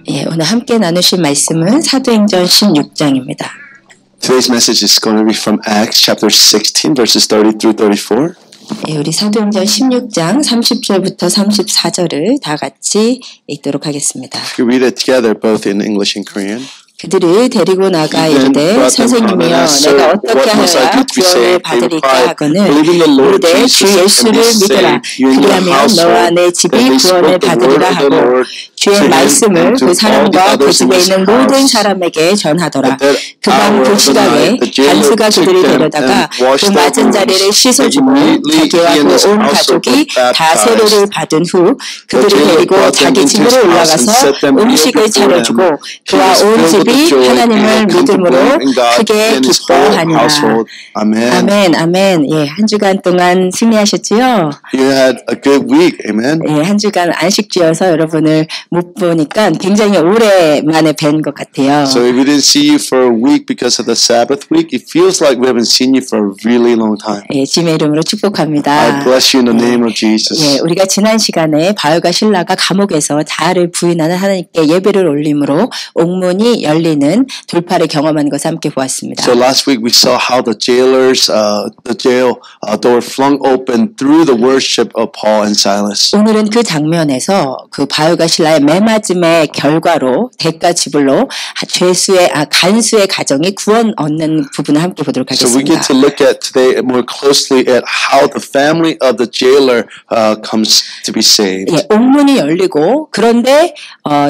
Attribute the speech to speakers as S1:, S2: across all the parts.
S1: 예, 오늘 함께 나누실 말씀은 사도행전 16장입니다.
S2: Today's message is going to be from Acts chapter 16 verses 30 through 34.
S1: 예, 우리 사도행전 16장 30절부터 34절을 다 같이 읽도록 하겠습니다.
S2: We read it together both in English and Korean.
S1: 그들을 데리고 나가 이르되 선생님이여 내가 어떻게 하여야 구원을 받으리까 하거늘 이르되 주 예수를 믿으라 그리하면 너와 내 집이 구원을 받으리라 하고 주의 말씀을 그 사람과 그 집에 있는 모든 사람에게 전하더라. 그 밤 그 시각에 간수가 그들을 데려다가 그 맞은 자리를 씻어주고 자기와 그 온 가족이 다 세례를 받은 후 그들을 데리고 자기 집으로 올라가서 음식을 차려주고 그와 온 집이 하나님을 믿음으로 크게 기뻐하니라. 아멘, 아멘. 예, 한 주간 동안 승리하셨지요?
S2: You had a good week, amen.
S1: 예, 한 주간 안식주여서 여러분을 못 보니까 굉장히 오랜만에 뵌 것 같아요.
S2: So if we didn't see you for a week because of the Sabbath week, it feels like we haven't seen you for a really long time.
S1: 예, 주님의 이름으로 축복합니다.
S2: I bless you in the name of Jesus.
S1: 예, 우리가 지난 시간에 바울과 실라가 감옥에서 자아를 부인하는 하나님께 예배를 올림으로 옥문이 열리는 돌파를 경험하는 것을 함께 보았습니다.
S2: So last week we saw how the jailers, the jail door flung open through the worship of Paul and Silas.
S1: 오늘은 그 장면에서 그 바울과 실라의 매맞음의 결과로 대가 지불로 간수의 가정이 구원 얻는 부분을 함께 보도록
S2: So we
S1: 하겠습니다.
S2: get to look at today more closely at how the family of the jailer comes to be saved.
S1: 예, 옥문이 열리고 그런데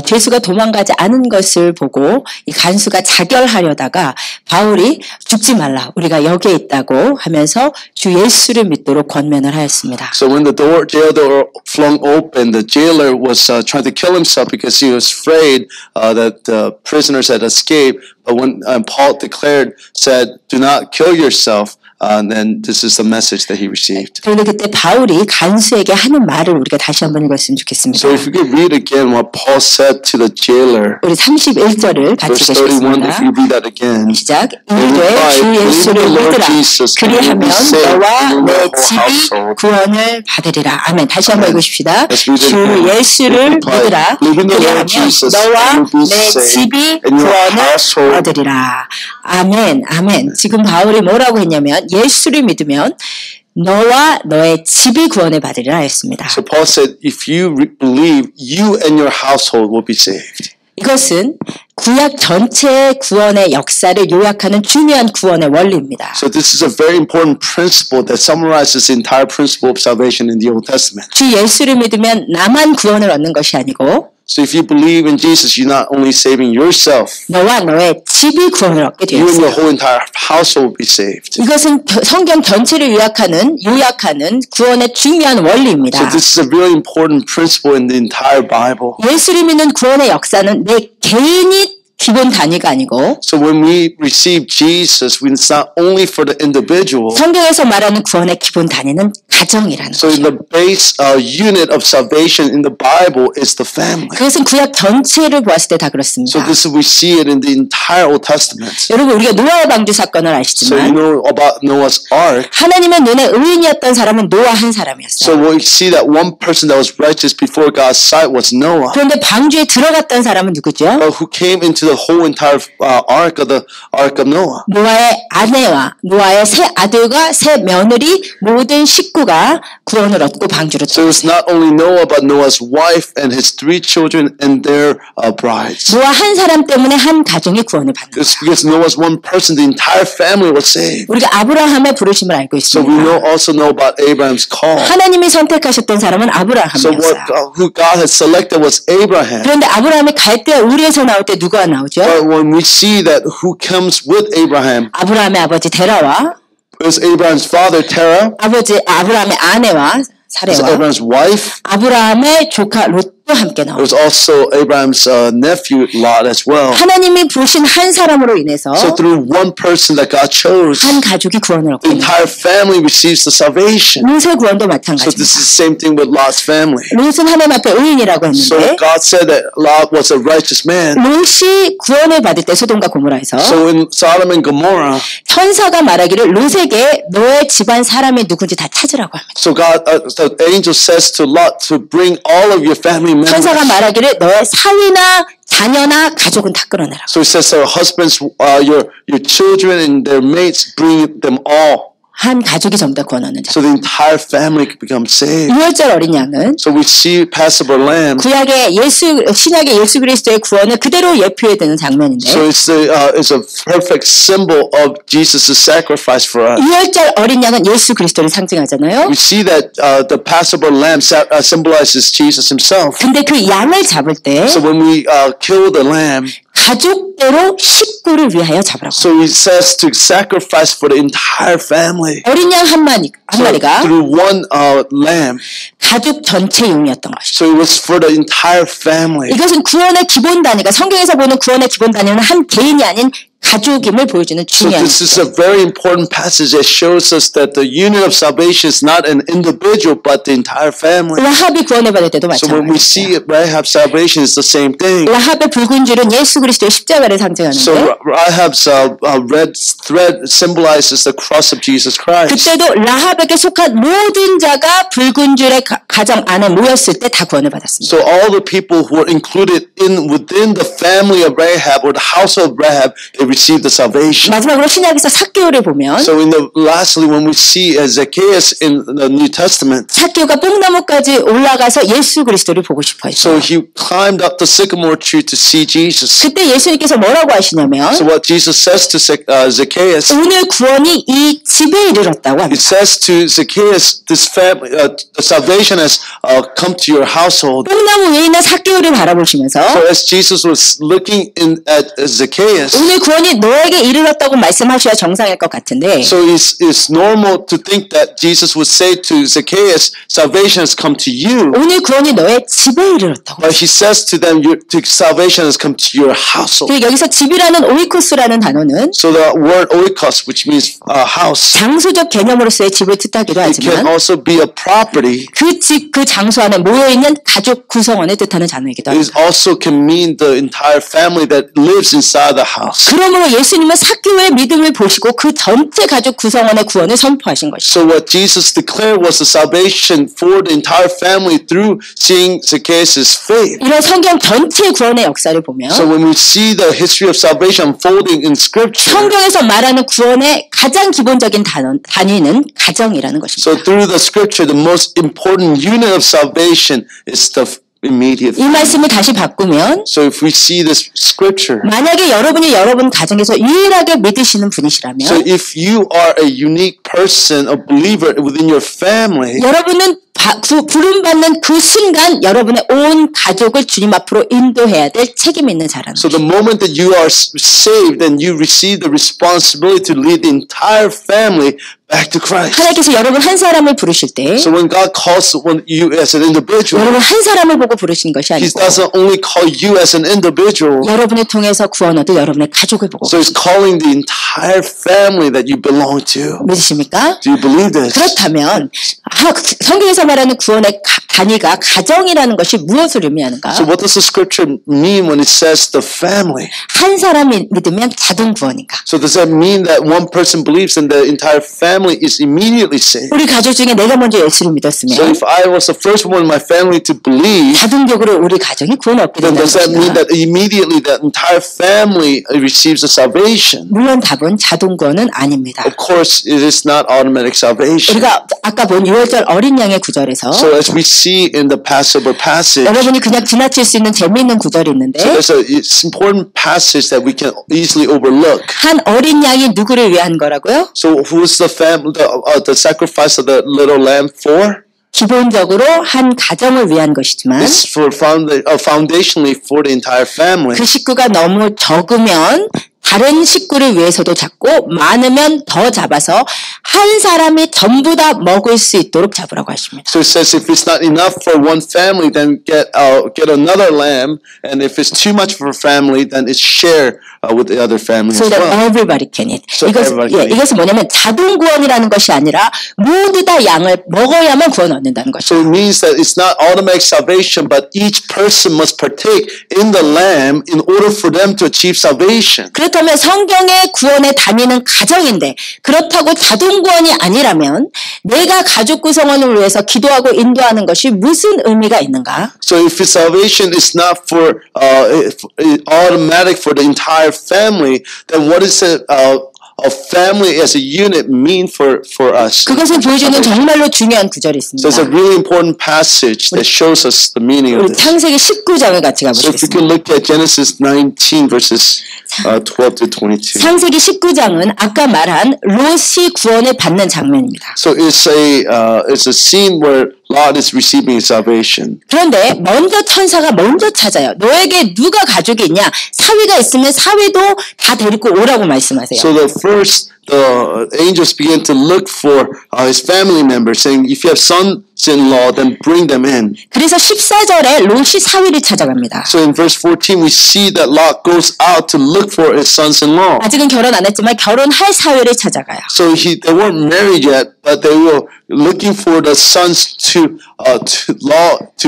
S1: 죄수가 도망가지 않은 것을 보고 이 간수가 자결하려다가 바울이 죽지 말라 우리가 여기에 있다고 하면서 주 예수를 믿도록 권면을 하였습니다.
S2: So when the jail door flung open, the jailer was trying to kill himself because he was afraid that the prisoners had escaped. But when Paul said, "Do not kill yourself," then this is the message that he received.
S1: 그런데 그때 바울이 간수에게 하는 말을 우리가 다시 한번 읽었으면 좋겠습니다.
S2: So if we could read again what Paul said to the jailer,
S1: 우리 31절을 같이
S2: verse 31.
S1: 읽겠습니다.
S2: If you read that again,
S1: 시작. 이르되 주 예수를 믿으라. 그리하면 너와 내 집이 구원을 받으리라. 아멘. 다시 한번 읽으십시다. 주 예수를 믿으라. 그리하면 너와 내 집이 구원을 얻으리라. 아멘. 아멘. 지금 바울이 뭐라고 했냐면 예수를 믿으면 너와 너의 집이 구원을 받으리라 했습니다.
S2: So Paul said, if you believe, you and your household will be saved.
S1: 이것은 구약 전체의 구원의 역사를 요약하는 중요한 구원의 원리입니다.
S2: So this is a very important principle that summarizes the entire principle of salvation in the Old Testament.
S1: 주 예수를 믿으면 나만 구원을 얻는 것이 아니고
S2: So if you believe in Jesus, you're not only saving yourself,
S1: 너와 너의 집이 구원을 얻게
S2: you and your
S1: 되었어요.
S2: whole entire household will be saved.
S1: 이것은 성경 전체를 요약하는 구원의 중요한 원리입니다.
S2: So this is a very important principle in the entire Bible.
S1: 예수를 믿는 구원의 역사는 내 개인이 기본 단위가 아니고
S2: So when we receive Jesus, it's not only for the individual.
S1: 성경에서 말하는 구원의 기본 단위는 가정이라는
S2: So
S1: 거죠.
S2: the base unit of salvation in the Bible is the family.
S1: 그것은 구약 전체를 보았을 때 다 그렇습니다.
S2: So this is we see it in the entire Old Testament.
S1: 여러분 우리가 노아의 방주 사건을
S2: So
S1: 아시지만
S2: you know about Noah's Ark.
S1: 하나님의 눈에 의인이었던 사람은 노아 한 사람이었어요.
S2: So we see that one person that was righteous before God's sight was Noah.
S1: 그런데 방주에 들어갔던 사람은 누구죠?
S2: Who came into the whole entire ark of Noah.
S1: 노아의 아내와 노아의 세 아들과 세 며느리 모든 식구가 구원을 얻고 방주로
S2: So it's not only Noah but Noah's wife and his 3 children and their brides.
S1: 노아 한 사람 때문에 한 가정이 구원을 받는 거예요.
S2: It's because Noah's one person, the entire family was saved.
S1: 우리가 아브라함의 부르심을 알고
S2: So we
S1: 있습니다.
S2: also know about Abraham's call.
S1: 하나님이 선택하셨던 사람은
S2: So
S1: 아브라함이었어요.
S2: who God had selected was Abraham.
S1: 그런데 아브라함이 갈대아 우리에서 나올 때 누가 나오죠?
S2: But when we see that who comes with Abraham,
S1: 아브라함의 아버지 데라와
S2: it was Abraham's father Terah,
S1: 아브라함의 아내와
S2: it was
S1: 사레와
S2: Abraham's wife.
S1: 아브라함의 조카 롯도 함께
S2: It
S1: 나오죠.
S2: was also Abraham's nephew Lot as well.
S1: 하나님이 부르신 한 사람으로 인해서
S2: So through one person that God chose,
S1: 한 가족이 구원을 얻게
S2: the
S1: 됩니다.
S2: entire family receives the salvation.
S1: 롯의 구원도
S2: So
S1: 마찬가지입니다.
S2: this is the same thing with Lot's family.
S1: 롯은 하나님 앞에 의인이라고
S2: So
S1: 했는데
S2: God said that Lot was a righteous man.
S1: 롯이 구원을 받을 때 소돔과 고모라에서
S2: So in Sodom and Gomorrah,
S1: 천사가 말하기를 롯에게 너의 집안 사람이 누군지 다 찾으라고 합니다.
S2: so God, the angel says to Lot to bring all of your family commandment.
S1: 천사가 말하기를 너의 사위나 자녀나 가족은 다 끌어내라.
S2: So it says, husbands, your children and their mates, bring them all.
S1: 한 가족이 전부 다 구원 얻는 자.
S2: So the entire family could become saved.
S1: 유월절 어린 양은
S2: So we see Passover lamb.
S1: 구약의 신약의 예수 그리스도의 구원을 그대로 예표해 드는 장면인데.
S2: So it's a perfect symbol of Jesus' sacrifice for us.
S1: 유월절 어린 양은 예수 그리스도를 상징하잖아요.
S2: We see that the Passover lamb symbolizes Jesus himself.
S1: 근데 그 양을 잡을 때
S2: So when we kill the lamb,
S1: 가족대로 식구를 위하여 잡으라고.
S2: so he says to sacrifice for the entire family.
S1: 어린 양 한 마리가
S2: Through one lamb.
S1: 가족 전체 용이었던 것이죠.
S2: So it was for the entire family.
S1: 이것은 구원의 기본 단위가 성경에서 보는 구원의 기본 단위는 한 개인이 아닌 가족임을 보여주는
S2: So
S1: 중요한.
S2: this is a very important passage that shows us that the unit of salvation is not an individual but the entire family.
S1: 라합이 구원을 받을 때도
S2: So when we
S1: 마찬가지예요.
S2: see Rahab's salvation, it's the same thing.
S1: 라합의 붉은 줄은 예수 그리스도의 십자가를
S2: So
S1: 상징하는데
S2: Rahab's red thread symbolizes the cross of Jesus Christ.
S1: 그때도 라합에게 속한 모든 자가 붉은 줄의 가정 안에 모였을 때 다 구원을 받았습니다.
S2: So all the people who were included within the family of Rahab or the household of Rahab, they received the salvation.
S1: 마지막으로 신약에서 삭개오를 보면
S2: So lastly, when we see Zacchaeus in the New Testament,
S1: 삭개오가 뽕나무까지 올라가서 예수 그리스도를 보고 싶어
S2: so
S1: 했어요.
S2: he climbed up the sycamore tree to see Jesus.
S1: 그때 예수님께서 뭐라고 하시냐면
S2: So what Jesus says to Zacchaeus,
S1: 오늘 구원이 이 집에 이르렀다고
S2: it
S1: 합니다.
S2: says to Zacchaeus, this family, the salvation has come to your household.
S1: 뽕나무 위에 있는 삭개오를 바라보시면서
S2: So as Jesus was looking at Zacchaeus,
S1: 오늘 구원이 너에게 이르렀다고 말씀하셔야 정상일 것 같은데
S2: so it's normal to think that Jesus would say to Zacchaeus, salvation has come to you.
S1: 오늘 구원이 너의 집에 이르렀다고.
S2: But he says to them, salvation has come to your household.
S1: 그리고 여기서 집이라는 오이코스라는 단어는
S2: So the word oikos, which means house,
S1: 장소적 개념으로서의 집을 뜻하기도
S2: it can
S1: 하지만
S2: also be a property.
S1: 그 집, 그 장소 안에 모여있는 가족 구성원을 뜻하는 단어이기도
S2: It
S1: 합니다.
S2: also can mean the entire family that lives inside the house.
S1: 그러므로 예수님은 삭개오의 믿음을 보시고 그 전체 가족 구성원의 구원을 선포하신 것이죠.
S2: So what Jesus declared was the salvation for the entire family through seeing Zacchaeus' faith.
S1: 이런 성경 전체 구원의 역사를 보면
S2: So when we see the history of salvation unfolding in Scripture,
S1: 성경에서 말하는 구원의 가장 기본적인 단위는 가정이라는 것입니다.
S2: so through the Scripture, the most important unit of salvation is the immediate
S1: 이 말씀을 다시 바꾸면
S2: So if we see this Scripture,
S1: 만약에 여러분이 여러분 가정에서 유일하게 믿으시는 분이시라면
S2: so if you are a unique person, a believer within your family,
S1: 여러분은 부름받는 그 순간 여러분의 온 가족을 주님 앞으로 인도해야 될 책임 있는 자라는
S2: so the moment that you are saved and you receive the responsibility to lead the entire family back to Christ.
S1: 하나님께서 여러분 한 사람을 부르실 때
S2: So when God calls you as an individual,
S1: 여러분 한 사람을 보고 부르신 것이
S2: He
S1: 아니고
S2: doesn't only call you as an individual,
S1: 여러분을 통해서 구원 얻을 여러분의 가족을 보고
S2: so He's calling the entire family that you belong to.
S1: 믿으십니까?
S2: Do you believe this?
S1: 그렇다면 성경에서 말하는 구원의 단위가 가정이라는 것이 무엇을 의미하는가?
S2: So what does the scripture mean when it says the family?
S1: 한 사람이 믿으면 자동 구원인가?
S2: So does that mean that one person believes and the entire family is immediately saved?
S1: 우리 가족 중에 내가 먼저 예수를
S2: So
S1: 믿었으면
S2: if I was the first one in my family to believe,
S1: 자동적으로 우리 가정이 구원 얻게
S2: then
S1: 된다는
S2: does that mean
S1: 것인가?
S2: that immediately the entire family receives the salvation?
S1: 물론 답은 자동 구원은 아닙니다.
S2: Of course, it is not automatic salvation.
S1: 우리가 아까 본 6월절 어린 양의 구절에서
S2: So as we see in the Passover passage,
S1: 여러분이 그냥 지나칠 수 있는 재미있는 구절이 있는데
S2: so there's it's important passage that we can easily overlook.
S1: 한 어린 양이 누구를 위한 거라고요?
S2: So who's the the sacrifice of the little lamb for?
S1: 기본적으로 한 가정을 위한 것이지만
S2: It's for foundationally for the entire family.
S1: 그 식구가 너무 적으면 다른 식구를 위해서도 잡고 많으면 더 잡아서 한 사람이 전부 다 먹을 수 있도록 잡으라고 하십니다.
S2: So it says if it's not enough for one family, then get another lamb, and if it's too much for a family, then it's share with the other family
S1: So
S2: as
S1: that
S2: well.
S1: everybody can eat.
S2: So everybody can eat.
S1: 이것은 뭐냐면 자동 구원이라는 것이 아니라 모두 다 양을 먹어야만 구원 얻는다는 것이죠.
S2: So it means that it's not automatic salvation, but each person must partake in the lamb in order for them to achieve salvation.
S1: 그렇다면 그렇다면 성경의 구원에 다니는 가정인데 그렇다고 자동 구원이 아니라면 내가 가족 구성원을 위해서 기도하고 인도하는 것이 무슨 의미가 있는가?
S2: So if salvation is not for automatic for the entire family, then what is it? A family as a unit mean for us?
S1: 그것을 보여주는 정말로 중요한 구절이 있습니다.
S2: So it's a really important passage that shows us the meaning of
S1: 우리
S2: this.
S1: 창세기 19장을 같이
S2: So if you
S1: 가보겠습니다.
S2: can look at Genesis 19 verses 12 to 22.
S1: 창세기 19장은 아까 말한 롯이 구원을 받는 장면입니다.
S2: So it's a scene where Lot is receiving salvation.
S1: 그런데 먼저 천사가 먼저 찾아요. 너에게 누가 가족이 있냐? 사위가 있으면 사위도 다 데리고 오라고 말씀하세요.
S2: So the angels began to look for his family members, saying, if you have sons-in-law, then bring them in.
S1: 그래서 14절에 롯이 사위를 찾아갑니다.
S2: So in verse 14, we see that Lot goes out to look for his sons-in-law.
S1: 아직은 결혼 안 했지만 결혼할 사위를 찾아가요.
S2: So they weren't married yet, but they were looking for the sons to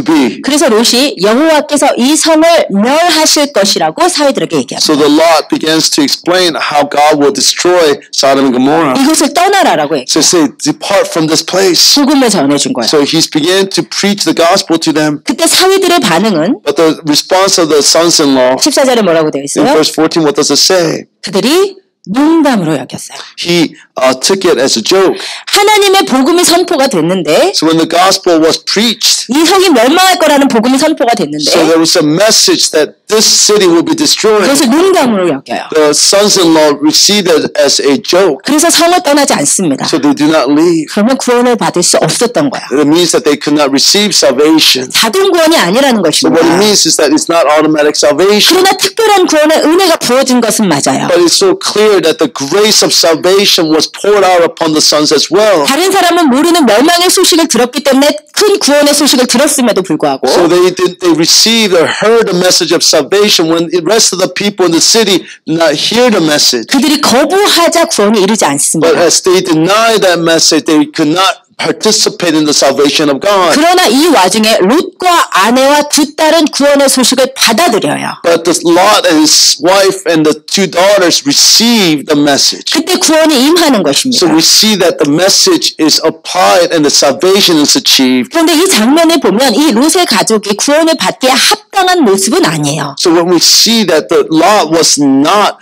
S2: be.
S1: 그래서 롯이 여호와께서 이 성을 멸하실 것이라고 사위들에게 얘기합니다.
S2: So the Lot begins to explain how God will destroy Sodom and Gomorrah.
S1: 이곳을 떠나라라고 얘기해요.
S2: So say, depart from this place.
S1: 복음을 전해준 거예요.
S2: So he's began to preach the gospel to them.
S1: 그때 사위들의 반응은
S2: But the response of the sons-in-law,
S1: 14절에 뭐라고 되어
S2: in
S1: 있어요?
S2: verse 14, what does it say?
S1: 그들이 농담으로 여겼어요.
S2: He took it as a joke.
S1: 하나님의 복음이 선포가 됐는데
S2: So when the gospel was preached,
S1: 이 성이 멸망할 거라는 복음이 선포가 됐는데
S2: so there was a message that this city will be destroyed.
S1: 그것을 농담으로 여겨요.
S2: The sons-in-law received it as a joke.
S1: 그래서 성을 떠나지 않습니다.
S2: So they do not leave.
S1: 그러면 구원을 받을 수 없었던 거야.
S2: It means that they could not receive salvation.
S1: 자동 구원이 아니라는
S2: So what it
S1: 것입니다.
S2: means is that it's not automatic salvation.
S1: 그러나 특별한 구원의 은혜가 부어진 것은 맞아요.
S2: But it's so clear that the grace of salvation was poured out upon the sons as well.
S1: 다른 사람은 모르는 멸망의 소식을 들었기 때문에 큰 구원의 소식을 들었음에도 불구하고
S2: So they received or heard the message of salvation when the rest of the people in the city did not hear the message.
S1: 그들이 거부하자 구원에 이르지
S2: But
S1: 않습니다.
S2: as they denied that message, they could not participate in the salvation of God.
S1: 그러나 이 와중에 롯과 아내와 두 딸은 구원의 소식을 받아들여요.
S2: But the Lot and his wife and the two daughters received the message.
S1: 그때 구원이 임하는
S2: So
S1: 것입니다.
S2: we see that the message is applied and the salvation is achieved.
S1: 그런데 이 장면을 보면 이 롯의 가족이 구원을 받기에 합당한 모습은 아니에요.
S2: So when we see that the Lot was not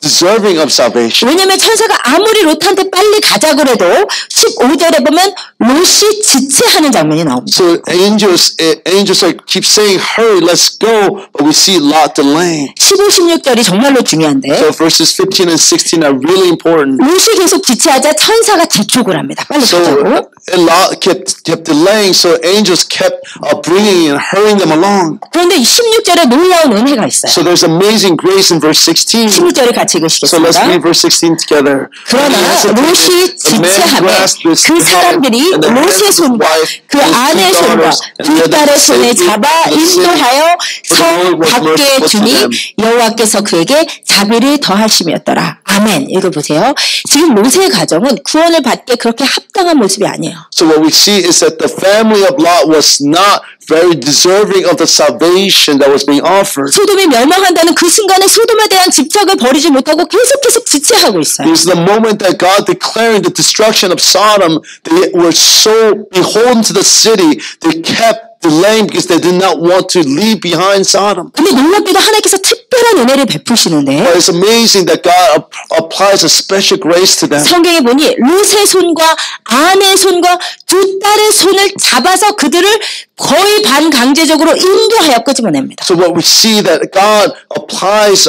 S2: deserving of salvation.
S1: 왜냐하면 천사가 아무리 롯한테 빨리 가자 그래도 15절에 보면 롯이 지체하는 장면이 나옵니다.
S2: So angels keep saying, hurry, let's go. But we see Lot delaying.
S1: 15, 16절이 정말로 중요한데
S2: So verses 15 and 16 are really important.
S1: 롯이 계속 지체하자 천사가 재촉을 합니다. 빨리
S2: So
S1: 가자고.
S2: Lot kept delaying, so angels kept bringing and hurrying them along.
S1: 그런데 16절에 놀라운 은혜가 있어요.
S2: So there's amazing grace in verse 16.
S1: 16절을 같이
S2: So let's
S1: 읽으시겠습니다.
S2: read verse 16 together.
S1: 그러나 롯이 지체하며 그 사람들이 롯의 손과 그 아내의 손과 두 딸의 손을 잡아 인도하여 성 밖에 주니 여호와께서 그에게 자비를 더하심이었더라. 아멘. 읽어보세요. 지금 롯의 가정은 구원을 받기에 그렇게 합당한 모습이 아니에요.
S2: So what we see is that the family of Lot was not very deserving of the salvation that was being offered.
S1: 소돔이 멸망한다는 그 순간에 소돔에 대한 집착을 버리지 못하고 계속 지체하고 있어요.
S2: It was the moment that God declaring the destruction of Sodom, they were so beholden to the city, they kept delaying because they did not want to leave behind Sodom.
S1: 근데 놀랍게도 하나님께서 특별한 은혜를 베푸시는데
S2: But it's amazing that God applies a special grace to them.
S1: 성경에 보니 롯의 손과 아내의 손과 두 딸의 손을 잡아서 그들을 거의 반강제적으로 인도하여 끄집어냅니다.
S2: So what we see that God applies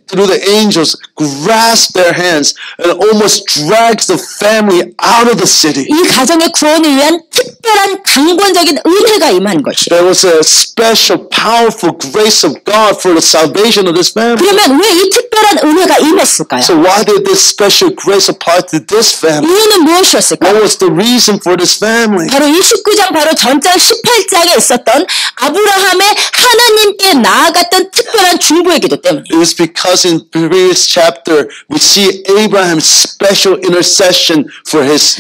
S2: through the angels, grasp their hands and almost drags the family out of the city.
S1: 이 가정의 구원을 위한 특별한 강권적인 은혜가 임한 것이에요.
S2: There was a special, powerful grace of God for the salvation of this family.
S1: 그러면 왜 이 특별한 은혜가 임했을까요?
S2: So why did this special grace apply to this family?
S1: 이유는 무엇이었을까요?
S2: What was the reason for this family?
S1: 바로 이 19장 바로 전장 18장에 있었던 아브라함의 하나님께 나아갔던 특별한 중보의 기도 때문이에요.
S2: It was because in previous chapter we see Abraham's special intercession for his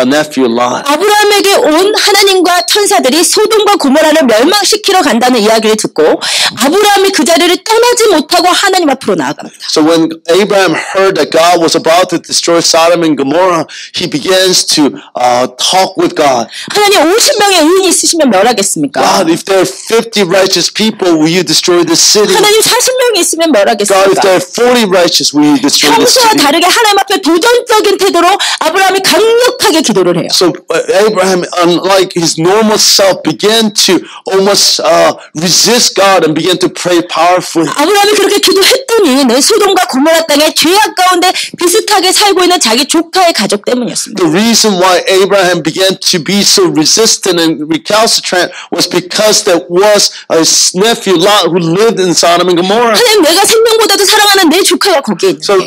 S2: nephew Lot.
S1: 아브라함에게 온 하나님과 하나님과 천사들이 소돔과 고모라를 멸망시키러 간다는 이야기를 듣고 아브라함이 그 자리를 떠나지 못하고 하나님 앞으로 나아갑니다.
S2: So when Abraham heard that God was about to destroy Sodom and Gomorrah, he begins to talk with God.
S1: 하나님 50명의 의인이 있으시면 멸하겠습니까?
S2: God, if there are 50 righteous people, will you destroy the city?
S1: 하나님 40명이 있으면
S2: God, if
S1: 멸하겠습니까?
S2: there are 40 righteous, will you destroy the
S1: 평소와
S2: city?
S1: 다르게 하나님 앞에 도전적인 태도로 아브라함이 강력하게 기도를 해요.
S2: So Abraham, unlike his normal self, began to almost resist God and began to pray powerfully.
S1: 아브라함이 그렇게 기도했더니 내 소돔과 고모라 땅의 죄악 가운데 비슷하게 살고 있는 자기 조카의 가족 때문이었습니다.
S2: The reason why Abraham began to be so resistant and recalcitrant was because there was a nephew Lot who lived in Sodom and Gomorrah.
S1: 하나님 내가 생명보다도 사랑하는 내 조카가 거기에 있는데
S2: So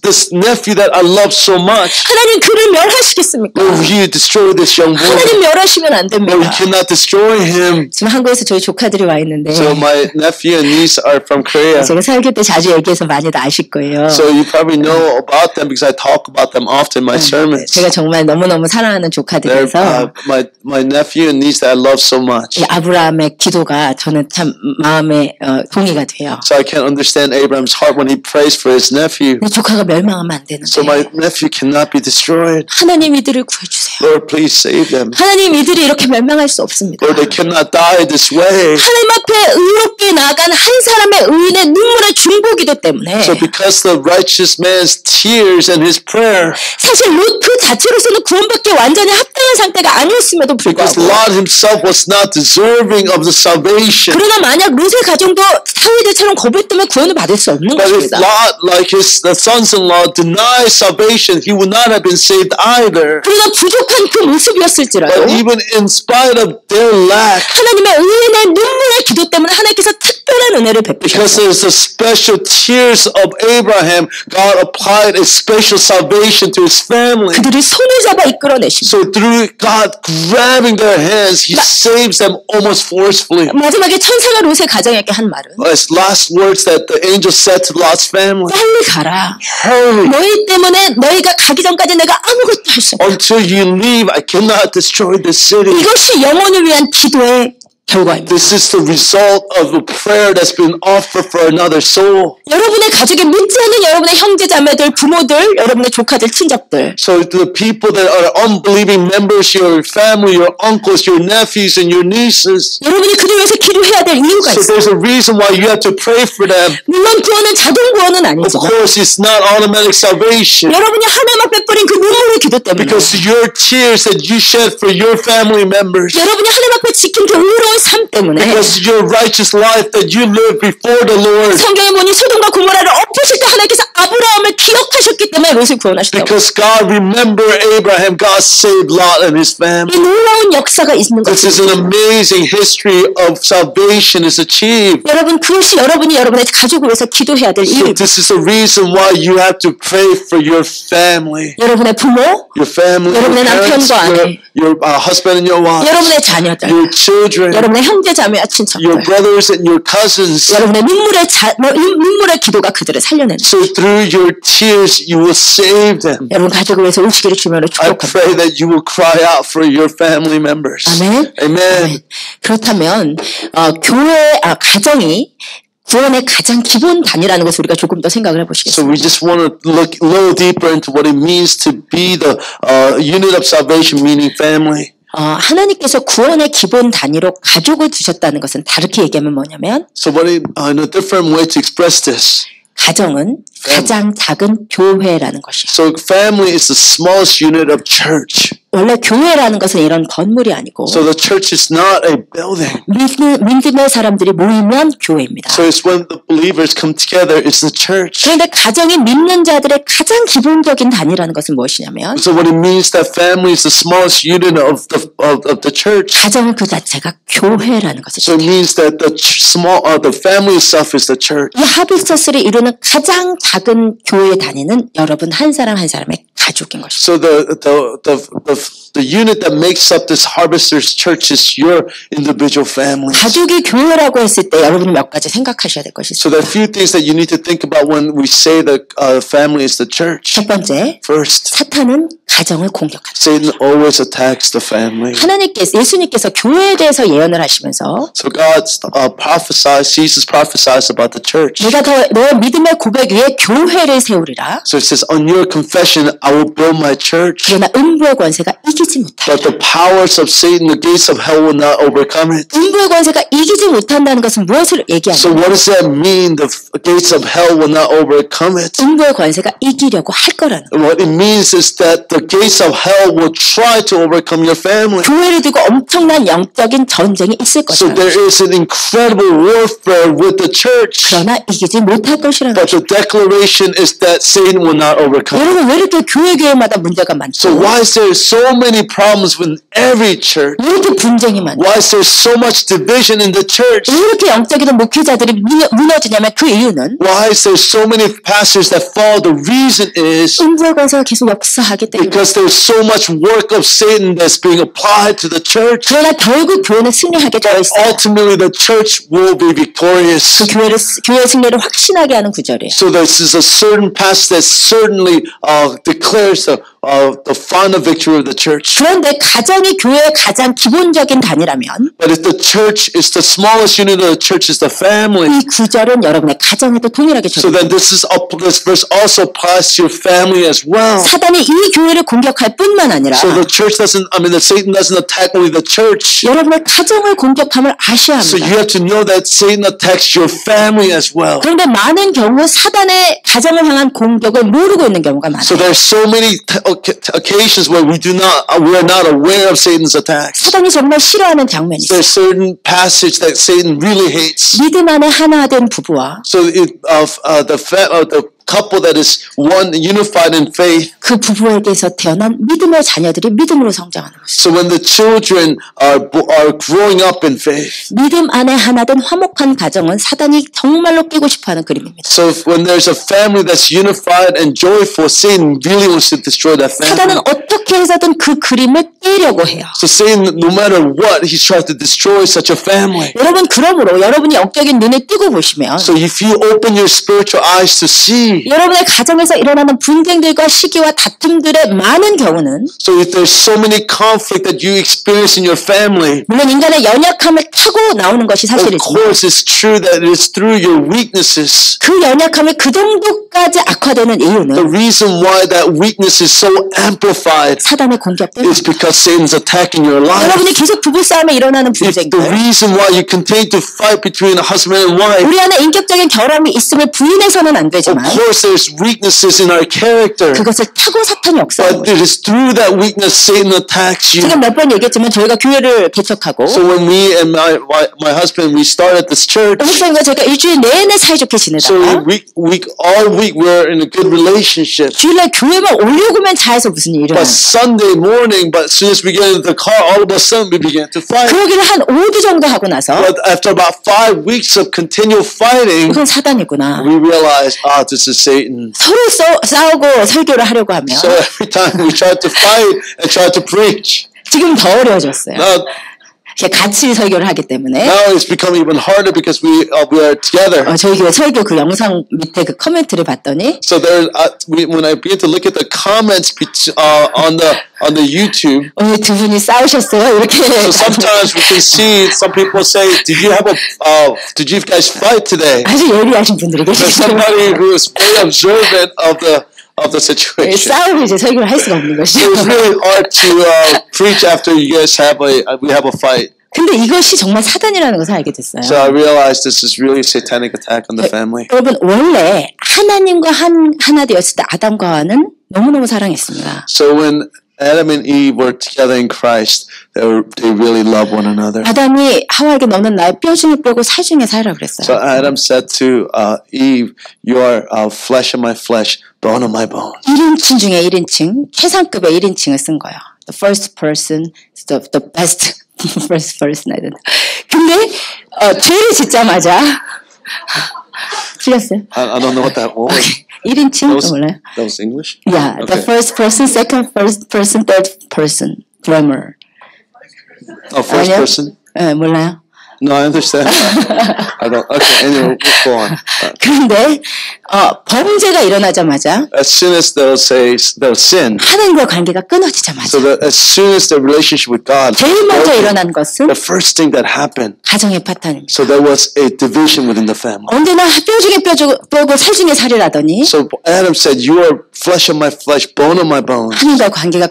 S2: this nephew that I love so much,
S1: 하나님 그를 멸하시겠습니까?
S2: will you destroy this young boy?
S1: 하나님 멸하시면 안
S2: No, you
S1: 됩니다.
S2: cannot destroy him.
S1: 지금 한국에서 저희 조카들이 와 있는데
S2: So my nephew and niece are from Korea.
S1: 제가 설교 때 자주 얘기해서 많이들 아실 거예요.
S2: So you probably know about them because I talk about them often in my sermons.
S1: 제가 정말 너무너무 사랑하는
S2: They're
S1: 조카들이라서
S2: my nephew and niece that I love so much.
S1: 이 아브라함의 기도가 저는 참 마음에 동의가 돼요.
S2: So I can't understand Abraham's heart when he prays for his nephew.
S1: 내 조카가 멸망하면 안
S2: So my
S1: 되는데
S2: nephew cannot be destroyed.
S1: 하나님 이들을 구해주세요.
S2: Lord, please save them.
S1: 하나님 이들이 이렇게 멸망할 수 없습니다.
S2: Lord, they cannot die this way.
S1: 하나님 앞에 의롭게 나아간 한 사람의 의인의 눈물의 중보기도 때문에
S2: So because the righteous man's tears and his prayer,
S1: 사실 롯 그 자체로서는 구원받기 완전히 합당한 상태가 아니었음에도
S2: because
S1: 불구하고
S2: Lot himself was not deserving of the salvation.
S1: 그러나 만약 롯의 가정도 사회들처럼 거부했다면 구원을 받을 수 없는
S2: But if
S1: 것입니다.
S2: Lot, like the sons-in-law, denied salvation, he would not have been saved either.
S1: 그러나 부족한 그 모습이었을지라도
S2: But even in spite of their lack,
S1: 하나님의 의인의 눈물의 기도 때문에 하나님께서 특별한 은혜를
S2: because
S1: 베푸셨어요.
S2: there's the special tears of Abraham, God applied a special salvation to his family.
S1: 그들을 손을 잡아 이끌어내십니다.
S2: So through God grabbing their hands, he saves them almost forcefully.
S1: 마지막에 천사가 롯의 가정에게 한 말은
S2: As last words that the angel said to Lot's family,
S1: 빨리 가라.
S2: hurry,
S1: 너희 때문에 너희가 가기 전까지 내가 아무것도 할 수 없다.
S2: until you leave, I cannot destroy the city.
S1: 이것이 영혼을 위한 기도의 결과입니다.
S2: This is the result of a prayer that's been offered for another soul.
S1: 여러분의 가족에 묻지 않은 여러분의 형제 자매들, 부모들, 여러분의 조카들, 친척들
S2: So the people that are unbelieving members, your family, your uncles, your nephews, and your nieces.
S1: 여러분이 그들 위해서 기도해야 될 이유가
S2: So
S1: 있어요.
S2: there's a reason why you have to pray for them.
S1: 물론 구원은 자동 구원은
S2: Of
S1: 아니지만
S2: course, it's not automatic salvation.
S1: 여러분이 하나님 앞에 뿌린 그 눈물의 기도 때문에
S2: Because your tears that you shed for your family members.
S1: 여러분이 하나님 앞에 지킨 그 의로운 삶 때문에
S2: Because your righteous life that you live before the Lord.
S1: 성경에 보니 소돔과 고모라를 엎으실 때 하나님께서 아브라함을 기억하셨기 때문에 롯을 구원하셨다고.
S2: Because God remembered Abraham, God saved Lot and his
S1: 이
S2: family.
S1: 놀라운 역사가 있는
S2: This is
S1: 것입니다.
S2: an amazing history of salvation is achieved.
S1: 여러분 그것이 여러분이 여러분의 가족을 위해서 기도해야 될
S2: So
S1: 이유입니다.
S2: this is the reason why you have to pray for your family.
S1: 여러분의 부모,
S2: Your family, your
S1: 여러분의
S2: parents,
S1: 남편과 아내.
S2: your husband and your wife,
S1: 여러분의 자녀들,
S2: your children,
S1: 여러분의 형제 자매와
S2: your
S1: 친척들,
S2: brothers and your cousins.
S1: 여러분의 눈물의 기도가 그들을 살려내는.
S2: So through your tears, you will save them.
S1: 여러분 가족을 위해서 울시기를 주면서
S2: I
S1: 축복합니다.
S2: pray that you will cry out for your family members.
S1: 아멘.
S2: Amen.
S1: 그렇다면 가정이 구원의 가장 기본 단위라는 것을 우리가 조금 더 생각을 해보시겠습니다.
S2: So we just want to look a little deeper into what it means to be the unit of salvation, meaning family.
S1: 하나님께서 구원의 기본 단위로 가족을 두셨다는 것은 다르게 얘기하면 뭐냐면
S2: So what in a different way to express this.
S1: 가정은 가장 작은 교회라는 것이에요.
S2: So family is the smallest unit of church.
S1: 원래 교회라는 것은 이런 건물이 아니고
S2: So the church is not a building.
S1: 믿음의 사람들이 모이면 교회입니다.
S2: So it's when the believers come together, it's the church.
S1: 그런데 가정이 믿는 자들의 가장 기본적인 단위라는 것은 무엇이냐면
S2: So what it means that family is the smallest unit of the church.
S1: 가정은 그 자체가 교회라는 것을
S2: So it means that the family itself is the church.
S1: 이 하비스터스를 이루는 가장 작은 교회 단위는 여러분 한 사람 한 사람의 가족인 것입니다.
S2: So the unit that makes up this Harvesters Church is your individual families.
S1: 가족이 교회라고 했을 때 여러분이 몇 가지 생각하셔야 될 것이
S2: So
S1: 있습니다.
S2: there are a few things that you need to think about when we say that family is the church.
S1: 첫 번째,
S2: First,
S1: 사탄은 가정을 공격한다.
S2: Satan always attacks the family.
S1: 예수님께서 교회에 대해서 예언을 하시면서
S2: So God Jesus prophesies about the church.
S1: 내가 너의 믿음의 고백 위에 교회를 세우리라.
S2: So it says, on your confession, I will build my church.
S1: 그러나 음부의 권세가 이기지 못한다.
S2: But the powers of Satan, the gates of hell will not overcome it.
S1: 음부의 권세가 이기지 못한다는 것은 무엇을 얘기하냐?
S2: So what does that mean? The gates of hell will not overcome it.
S1: 음부의 권세가 이기려고 할 거라는 거예요.
S2: What it means is that the gates of hell will try to overcome your family.
S1: 교회를 두고 엄청난 영적인 전쟁이 있을 것이다.
S2: So there is an incredible warfare with the church.
S1: 그러나 이기지 못할 것이라는
S2: But
S1: 거죠.
S2: the declaration is that Satan will not overcome.
S1: 여러분 왜 이렇게 교회마다 문제가 많죠?
S2: So why is there so many problems with every church?
S1: 왜 이렇게 분쟁이 많죠?
S2: Why is there so much division in the church?
S1: 왜 이렇게 영적인 목회자들이 무너지냐면 그 이유는
S2: Why is there so many pastors that fall? The reason is
S1: 음부의 권세가 계속 역사하기 때문에.
S2: because there's so much work of Satan that's being applied to the church.
S1: 그러나 결국 교회는 승리하게 되어 있어요.
S2: Ultimately, the church will be victorious.
S1: 그 교회의 승리를 확신하게 하는 구절이에요.
S2: So this is a certain passage that certainly declares the final victory of the church.
S1: 그런데 가정이 교회의 가장 기본적인 단위라면
S2: But if the church is the smallest unit of the church is the family.
S1: 이 구절은 여러분의 가정에도 동일하게
S2: So
S1: 적용돼요.
S2: then this verse also applies to your family as well.
S1: 사단이 이 교회를 공격할 뿐만 아니라
S2: So the Satan doesn't attack only the church.
S1: 여러분의 가정을 공격함을 아셔야
S2: So you
S1: 합니다.
S2: have to know that Satan attacks your family as well.
S1: 그런데 많은 경우 사단의 가정을 향한 공격을 모르고 있는 경우가
S2: So
S1: 많아요.
S2: there's so many occasions where we are not aware of Satan's attacks.
S1: 사단이 정말 싫어하는 장면이 있어요.
S2: There's certain passage that Satan really hates.
S1: 믿음 안에 하나 된 부부와
S2: So the couple that is one unified in faith.
S1: 그 부부에게서 태어난 믿음의 자녀들이 믿음으로 성장하는 것이죠.
S2: So when the children are growing up in faith.
S1: 믿음 안에 하나 된 화목한 가정은 사단이 정말로 깨고 싶어하는 그림입니다.
S2: So when there's a family that's unified and joyful, Satan really wants to destroy that
S1: 사단은
S2: family.
S1: 어떻게 해서든 그 그림을 깨려고 해요.
S2: So Satan, no matter what, he tries to destroy such a family.
S1: 여러분 그러므로 여러분이 영적인 눈을 뜨고 보시면
S2: So if you open your spiritual eyes to see.
S1: 여러분의 가정에서 일어나는 분쟁들과 시기와 다툼들의 많은 경우는
S2: So if there's so many conflict that you experience in your family,
S1: 물론 인간의 연약함을 타고 나오는 것이
S2: of
S1: 사실이지만
S2: course it's true that it is through your weaknesses.
S1: 그 연약함이 그 정도까지 악화되는
S2: The
S1: 이유는
S2: reason why that weakness is so amplified
S1: 사단의 공격 때문에
S2: is because Satan's attacking your life.
S1: 여러분이 계속 부부싸움에 일어나는
S2: If the
S1: 분쟁들
S2: reason why you continue to fight between a husband and wife,
S1: 우리 안에 인격적인 결함이 있음을 부인해서는 안
S2: of
S1: 되지만
S2: course there's weaknesses in our character,
S1: 그것을 타고 사탄이 역사하는
S2: but
S1: 거예요.
S2: it is through that weakness Satan attacks you.
S1: 제가 몇 번 얘기했지만 저희가 교회를 개척하고
S2: So when me and my husband, we started this church,
S1: 목사님과 제가 일주일 내내 사이좋게
S2: so
S1: 지내다가
S2: all week we're in a good relationship.
S1: 주일날 교회만 오려고만 차에서 무슨 일이 일어나요.
S2: But Sunday morning, but as soon as we get into the car, all of a sudden we began to fight.
S1: 그러기를 한 5주 정도 하고 나서
S2: But after about 5 weeks of continual fighting,
S1: 그건 사단이구나.
S2: we realized, this is Satan.
S1: 서로 싸우고 설교를 하려고 하면
S2: So every time we tried to fight and tried to preach,
S1: 지금 더 어려워졌어요. 같이 설교를 하기 때문에
S2: now it's become even harder because we are together.
S1: 저희 교회 설교 그 영상 밑에 그 코멘트를 봤더니
S2: So there, when I began to look at the comments on the YouTube,
S1: 오늘 두 분이 싸우셨어요? 이렇게
S2: so sometimes we can see some people say, "Did you guys fight today?"
S1: 아주 예리하신 분들이
S2: There's
S1: 계시죠.
S2: somebody who is very observant of the situation.
S1: 싸우면 이제 설교를 할 수가 없는
S2: So
S1: 것이죠.
S2: it's really hard to preach after you guys we have a fight.
S1: 근데 이것이 정말 사단이라는 것을 알게 됐어요.
S2: So I realized this is really a satanic attack on the family.
S1: 여러분 원래 하나님과 하나 되었을 때 아담과 하와는 너무너무 사랑했습니다.
S2: So when Adam and Eve were together in Christ, they really loved one another.
S1: 아담이 하와에게 너는 나의 뼈 중에 뼈고 살 중에 살이라고 그랬어요.
S2: So Adam said to Eve, "You are flesh of my flesh, bone of my bones."
S1: 1인칭 중에 1인칭, 최상급의 1인칭을 쓴 거예요. The first person, the best first person. I don't know. 근데 죄를 짓자마자 틀렸어요.
S2: I don't know what that was.
S1: 1인칭 몰라요?
S2: That was English?
S1: Yeah,
S2: Okay.
S1: the first person, second person, third person, grammar.
S2: Oh, first
S1: 아니요?
S2: person?
S1: 네, 몰라요.
S2: No, I understand. I don't. Okay, anyway, go on.
S1: 그런데 범죄가 일어나자마자
S2: As soon as they'll sin,
S1: 하나님과 관계가 끊어지자마자
S2: so that as soon as the relationship with God,
S1: 제일 먼저 일어난 것은
S2: the first thing that happened,
S1: 가정의 파탄입니다.
S2: so there was a division within the family.
S1: 언제나 뼈 중에 뼈고 살 중에 살이라더니
S2: So Adam said, "You are flesh of my flesh, bone of my bone."
S1: 하나님과 관계가
S2: As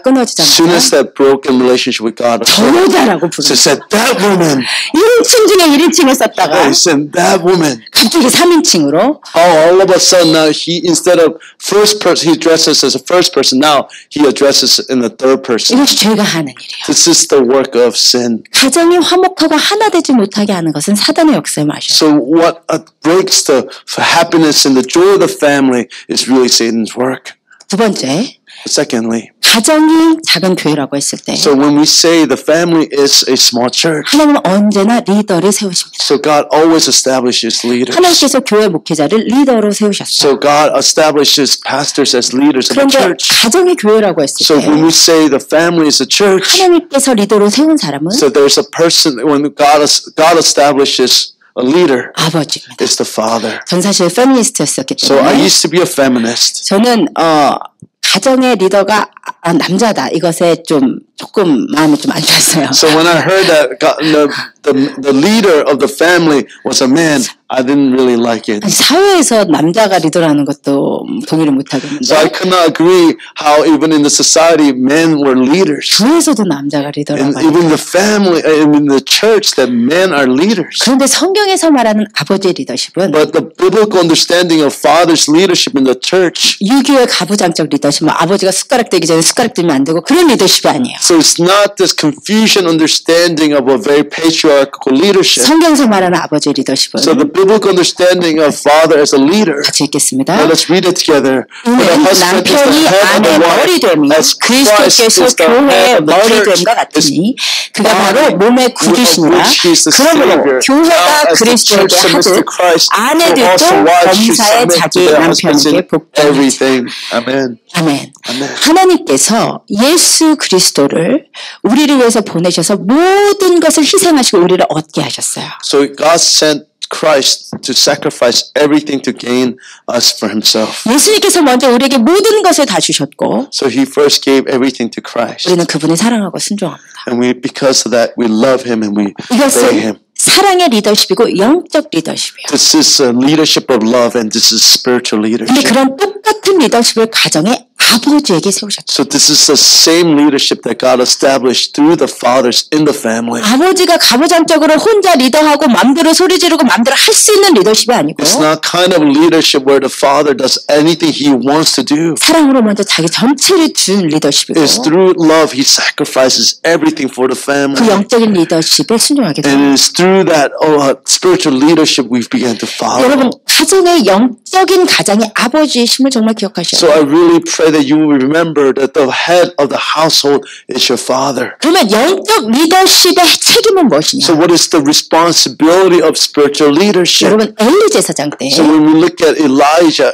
S2: soon as
S1: 끊어지자마자
S2: that broken relationship with God,
S1: 저 여자라고
S2: so
S1: 부르는
S2: said that woman.
S1: 1인칭 중에 1인칭을 썼다가
S2: He said that woman.
S1: 갑자기 3인칭으로
S2: All of a sudden now he instead of first person he addresses as a first person. Now he addresses in the third person.
S1: 이것이 죄가 하는 일이에요.
S2: This is the work of sin.
S1: 가정이 화목하고 하나 되지 못하게 하는 것은 사단의 역사에 마셔요.
S2: So what breaks the happiness and the joy of the family is really Satan's work.
S1: 두 번째,
S2: Secondly,
S1: 가정이 작은 교회라고 했을 때
S2: so when we say the family is a small church,
S1: 하나님은 언제나 리더를 세우십니다.
S2: so God always establishes leaders.
S1: 하나님께서 교회 목회자를 리더로 세우셨어요.
S2: So God establishes pastors as leaders of the
S1: 그런데
S2: church.
S1: 가정이 교회라고 했을
S2: So when
S1: 때
S2: we say the family is a church,
S1: 하나님께서 리더로 세운 사람은
S2: so there's a person when God establishes a leader,
S1: 아버지입니다.
S2: it's the father.
S1: 전 사실 페미니스트였었기
S2: So I
S1: 때문에
S2: used to be a feminist.
S1: 저는 가정의 리더가 남자다 이것에 조금 마음이 좀 안 좋았어요.
S2: So when I heard that God, the leader of the family was a man, I didn't really like it.
S1: 사회에서 남자가 리더라는 것도 동의를 못
S2: So I
S1: 하겠는데
S2: could not agree how even in the society men were leaders.
S1: 교회에서도 남자가 리더라고
S2: And
S1: 하요
S2: even the family, in the church, that men are leaders.
S1: 그런데 성경에서 말하는 아버지의 리더십은
S2: But the biblical understanding of father's leadership in the church,
S1: 유교의 가부장적 리더십, 아버지가 숟가락 들기 전에 숟가락 들면 안 되고 그런 리더십이 아니에요.
S2: so it's not this confusion understanding of a very patriarchal leadership.
S1: 성경에서 말하는 아버지의 리더십은
S2: So the biblical understanding of father as a leader.
S1: 같이 읽겠습니다.
S2: Now let's read it together. For the husband is the
S1: 남편이
S2: head of the
S1: 아내
S2: wife,
S1: 머리됨이
S2: as Christ
S1: 그리스도께서
S2: is the head
S1: 교회의
S2: of the church.
S1: 머리됨과 같으니 그가 바로 몸의 구주시니라.
S2: which is the
S1: 그러므로
S2: Savior.
S1: 교회가
S2: Now, as the
S1: 그리스도에게
S2: church submits to
S1: 하듯
S2: Christ, so
S1: 아내들도
S2: also wives should
S1: 범사에
S2: submit to
S1: 자기
S2: their husbands in
S1: 남편에게 복종하자.
S2: everything. Amen.
S1: 아멘.
S2: 아멘.
S1: 하나님께서 예수 그리스도를 우리를 위해서 보내셔서 모든 것을 희생하시고 우리를 얻게 하셨어요.
S2: So God sent Christ to sacrifice everything to gain us for himself.
S1: 예수님께서 먼저 우리에게 모든 것을 다 주셨고
S2: So he first gave everything to Christ.
S1: 우리는 그분을 사랑하고 순종합니다.
S2: And because of that, we love him and we obey
S1: 이것은
S2: him.
S1: 사랑의 리더십이고 영적 리더십이에요.
S2: This is leadership of love and this is spiritual
S1: 근데
S2: leadership.
S1: 그런 똑같은 리더십을 가정의 아버지에게 세우셨죠.
S2: So this is the same leadership that God established through the fathers in the family.
S1: 아버지가 가부장적으로 혼자 리더하고 마음대로 소리 지르고 마음대로 할 수 있는 리더십이 아니고
S2: It's not kind of leadership where the father does anything he wants to do.
S1: 사랑으로 먼저 자기 전체를 준 리더십이고
S2: It's through love he sacrifices everything for the
S1: 그
S2: family.
S1: 영적인 리더십에 순종하게 돼요.
S2: And it's through that spiritual leadership we've begun to follow.
S1: 여러분 가정의 영적인 가장의 아버지이심을 정말 기억하셔야
S2: So
S1: 돼요.
S2: I really pray that you will remember that the head of the household is your father.
S1: 그러면 영적 리더십의 책임은 무엇이냐?
S2: So what is the responsibility of spiritual leadership?
S1: 여러분 엘리 제사장 때
S2: So when we look at Elijah,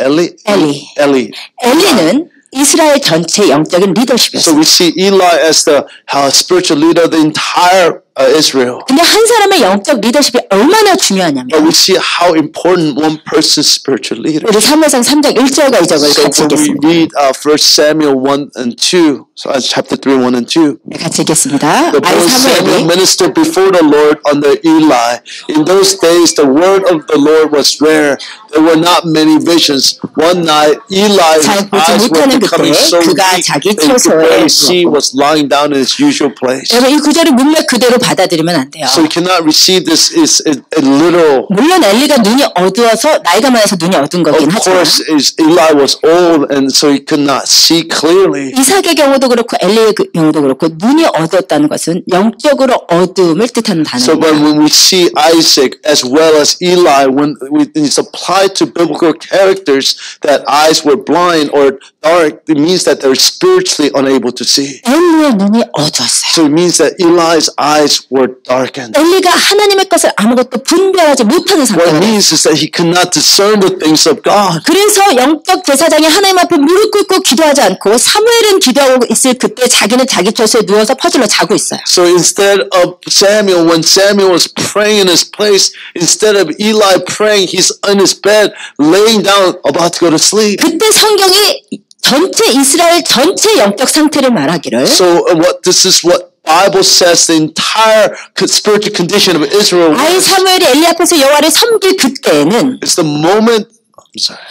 S2: Eli.
S1: 엘리는 이스라엘 전체 영적인
S2: So
S1: 리더십이었어요.
S2: we see Eli as the spiritual leader of the entire Israel.
S1: 근데 한 사람의 영적 리더십이 얼마나 중요하냐면
S2: But we see how important one person's spiritual leader.
S1: 우리 사무엘상 3장 1절과 2절을
S2: So
S1: 같이
S2: when we
S1: 읽겠습니다.
S2: read 1 Samuel 1 and 2, so chapter 3, 1 and 2.
S1: 네, 같이 읽겠습니다.
S2: The
S1: 아이
S2: boy Samuel
S1: 사무엘이
S2: ministered before the Lord under Eli. In those days, the word of the Lord was rare. There were not many visions. One night, Eli's
S1: 잘 보지
S2: eyes were
S1: 못하는
S2: becoming
S1: 그때
S2: so
S1: 그가
S2: weak
S1: 자기
S2: that he could
S1: 처소에
S2: barely see was lying down in his usual place.
S1: 여러분 이 구절을 문맥 그대로 받아들이면 안 돼요.
S2: So we cannot receive this as a literal.
S1: 물론 엘리가 눈이 어두워서 나이가 많아서 눈이 어두운 거긴
S2: Of
S1: 하지만
S2: course, Eli was old, and so he could not see clearly.
S1: 이삭의 경우도 그렇고 엘리의 경우도 그렇고 눈이 어두웠다는 것은 영적으로 어두움을 뜻하는
S2: So but
S1: 단어입니다.
S2: when we see Isaac as well as Eli, when it's applied to biblical characters that eyes were blind or dark, it means that they're spiritually unable to see.
S1: 엘리의 눈이 어두웠어요.
S2: So it means that Eli's eyes eyes were darkened.
S1: 엘리가 하나님의 것을 아무것도 분별하지 못하는
S2: What it
S1: 상태예요.
S2: means is that he could not discern the things of God.
S1: 그래서 영적 제사장이 하나님 앞에 무릎 꿇고 기도하지 않고 사무엘은 기도하고 있을 그때 자기는 자기 처소에 누워서 퍼질러 자고 있어요.
S2: So instead of Samuel, when Samuel was praying in his place, instead of Eli praying, he's in his bed, laying down, about to go to sleep.
S1: 그때 성경이 전체 이스라엘 전체 영적 상태를 말하기를
S2: So this is what Bible says the entire spiritual condition of Israel
S1: 아이
S2: was.
S1: 사무엘이 엘리 앞에서 여호와를 섬길 그때에는
S2: It's the moment. I'm sorry.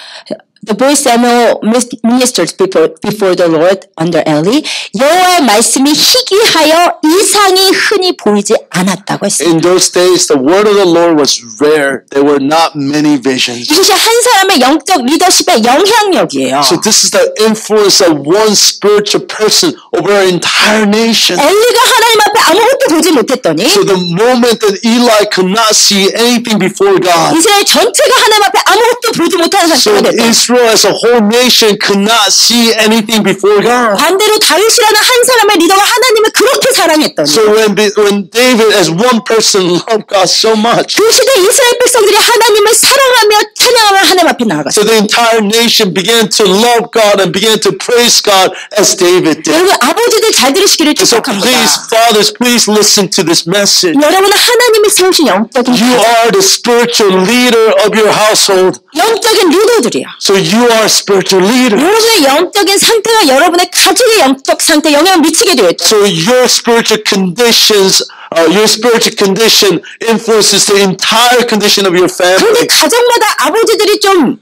S1: The boy Samuel ministered before the Lord under Eli. 여호와의 말씀이 희귀하여 이상이 흔히 보이지 않았다고 했습니다.
S2: In those days, the word of the Lord was rare. There were not many visions.
S1: 이것이 한 사람의 영적 리더십의 영향력이에요.
S2: So this is the influence of one spiritual person over an entire nation.
S1: 엘리가 하나님 앞에 아무것도 보지 못했더니
S2: So the moment that Eli could not see anything before God,
S1: 이스라엘 전체가 하나님 앞에 아무것도 보지 못하는
S2: so
S1: 상태가 됐다.
S2: Israel as a whole nation could not see anything before God.
S1: 반대로 다윗이라는 한 사람의 리더가 하나님을 그렇게 사랑했더니
S2: So when David as one person loved God so much,
S1: 그 시대 이스라엘 백성들이 하나님을 사랑하며 찬양하며 하나님 앞에 나아갔어요.
S2: so the entire nation began to love God and began to praise God as David did.
S1: 여러분 아버지들 잘 들으시기를
S2: So
S1: 축복합니다.
S2: please, fathers, please listen to this message.
S1: 여러분은 하나님이 세우신 영적인
S2: You are the spiritual leader of your household.
S1: 영적인 리더들이야.
S2: So you are spiritual leader.
S1: 여러분의 영적인 상태가 여러분의 가족의 영적 상태에 영향을 미치게 되어 있다.
S2: So your spiritual conditions, your spiritual condition influences the entire condition of your
S1: 그런데
S2: family.
S1: 가정마다 아버지들이 좀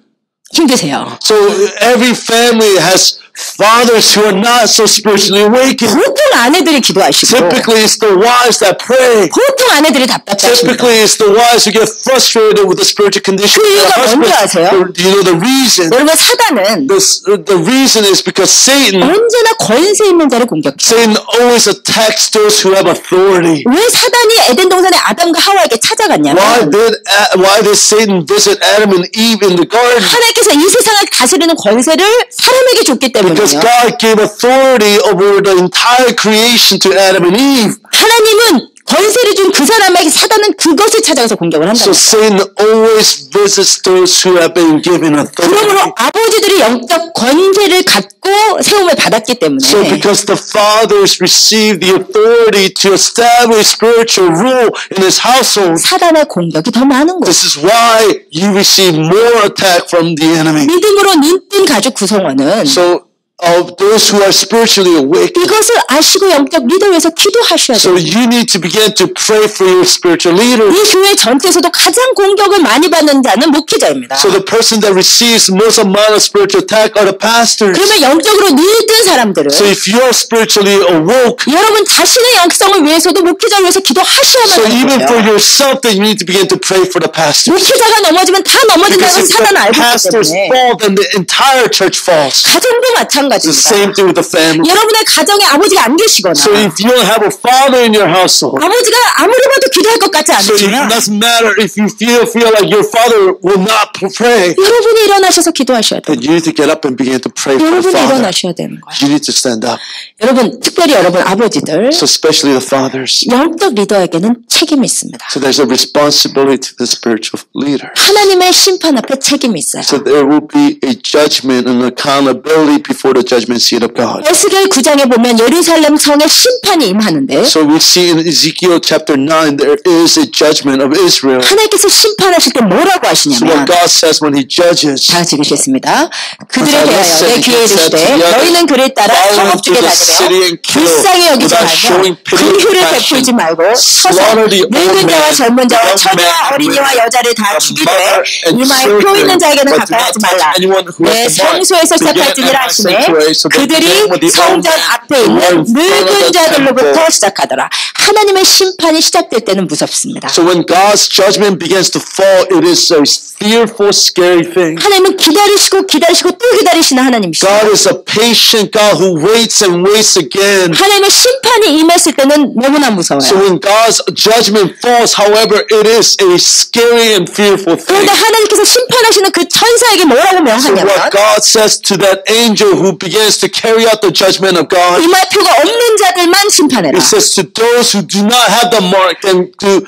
S1: 힘드세요.
S2: So every family has fathers who are not so spiritually awakened.
S1: 보통 아내들이 기도하시고
S2: Typically, it's the wives that pray.
S1: 보통 아내들이 답답하십니다.
S2: Typically, it's the wives who get frustrated with the spiritual condition.
S1: 그 이유가 뭔지 아세요?
S2: Do you know the reason?
S1: 여러분 사단은
S2: The reason is because Satan
S1: 언제나 권세 있는 자를 공격해요.
S2: Satan always attacks those who have authority.
S1: 왜 사단이 에덴 동산에 아담과 하와에게 찾아갔냐면
S2: Why did Satan visit Adam and Eve in the garden?
S1: 하나님께서 이 세상을 다스리는 권세를 사람에게 줬기
S2: Because
S1: 때문이에요.
S2: God gave authority over the entire creation to Adam and Eve.
S1: 하나님은 권세를 준 그 사람에게 사단은 그것을 찾아가서 공격을 한다.
S2: So Satan always visits those who have been given authority.
S1: 그러므로 아버지들이 영적 권세를 갖고 세움을 받았기 때문에
S2: So because the fathers received the authority to establish spiritual rule in his household,
S1: 사단의 공격이 더 많은 거예요.
S2: this is why you receive more attack from the enemy.
S1: 믿음으로 눈뜬 가족 구성원은
S2: So of those who are spiritually awake,
S1: 이것을 아시고 영적 리더에서 기도하셔야
S2: so
S1: 돼요.
S2: you need to begin to pray for your spiritual leader.
S1: 이 교회 전체에서도 가장 공격을 많이 받는 자는 목회자입니다.
S2: So the person that receives most amount of spiritual attack are the pastors.
S1: 그러면 영적으로 눈뜬 사람들은
S2: So if you are spiritually awoke,
S1: 여러분 자신의 영성을 위해서도 목회자를 위해서 기도하셔야만
S2: so
S1: 하는
S2: even for
S1: 거예요.
S2: yourself, then you need to begin to pray for the pastors.
S1: 목회자가 넘어지면 다 넘어진다는
S2: Because
S1: 걸
S2: if
S1: 사단은
S2: the
S1: 알고 있기
S2: pastors
S1: 때문에
S2: fall, then the entire church falls.
S1: 가정도
S2: It's the
S1: 마찬가지입니다.
S2: same thing with the family.
S1: 여러분의 가정에 아버지가 안 계시거나
S2: So if you don't have a father in your household,
S1: 아버지가 아무리 봐도 기도할 것 같지
S2: so it
S1: 않으시면
S2: doesn't matter if you feel like your father will not pray,
S1: 여러분이 일어나셔서 기도하셔야 돼요.
S2: then you need to get up and begin to pray for the
S1: 여러분이
S2: father.
S1: 일어나셔야 되는 거예요.
S2: You need to stand up.
S1: 여러분 특별히 여러분 아버지들
S2: So especially the fathers.
S1: 영적 리더에게는 책임이 있습니다.
S2: So there's a responsibility to the spiritual leader.
S1: 하나님의 심판 앞에 책임이 있어요.
S2: So there will be a judgment and accountability before the judgment seat of God.
S1: 에스겔 9장에 보면 예루살렘 성에 심판이 임하는데
S2: So we see in Ezekiel chapter 9 there is a judgment of Israel.
S1: 하나님께서 심판하실 때 뭐라고
S2: So
S1: 하시냐면
S2: what God says when He judges,
S1: 다 같이 읽겠습니다. 그들에 대하여 내 귀에 이르시되 너희는 그를 따라 성읍 중에 다니며 불쌍히 여기지 말며 긍휼을 베풀지 말고 서서 늙은 자와 젊은 자와 처녀와 어린이와 여자를 다 죽이되 이마에 표 있는 자에게는 가까이 하지 말라. 내 성소에서 시작할지니라 하시매 그들이 성전 앞에 있는 늙은 자들로부터 시작하더라. 하나님의 심판이 시작될 때는 무섭습니다.
S2: so when God's judgment begins to fall, it is a fearful, scary thing.
S1: 하나님은 기다리시고 기다리시고 또 기다리시는 하나님이시죠.
S2: God is a patient God who waits and waits again.
S1: 하나님의 심판이 임했을 때는 너무나
S2: So
S1: 무서워요.
S2: when God's judgment falls, however, it is a scary and fearful thing.
S1: 그런데 하나님께서 심판하시는 그 천사에게 뭐라고
S2: So
S1: 명하냐면
S2: what God says to that angel who begins to carry out the judgment of God.
S1: 이마표가 없는 자들만 심판해라.
S2: It says to those who do not have the mark, then to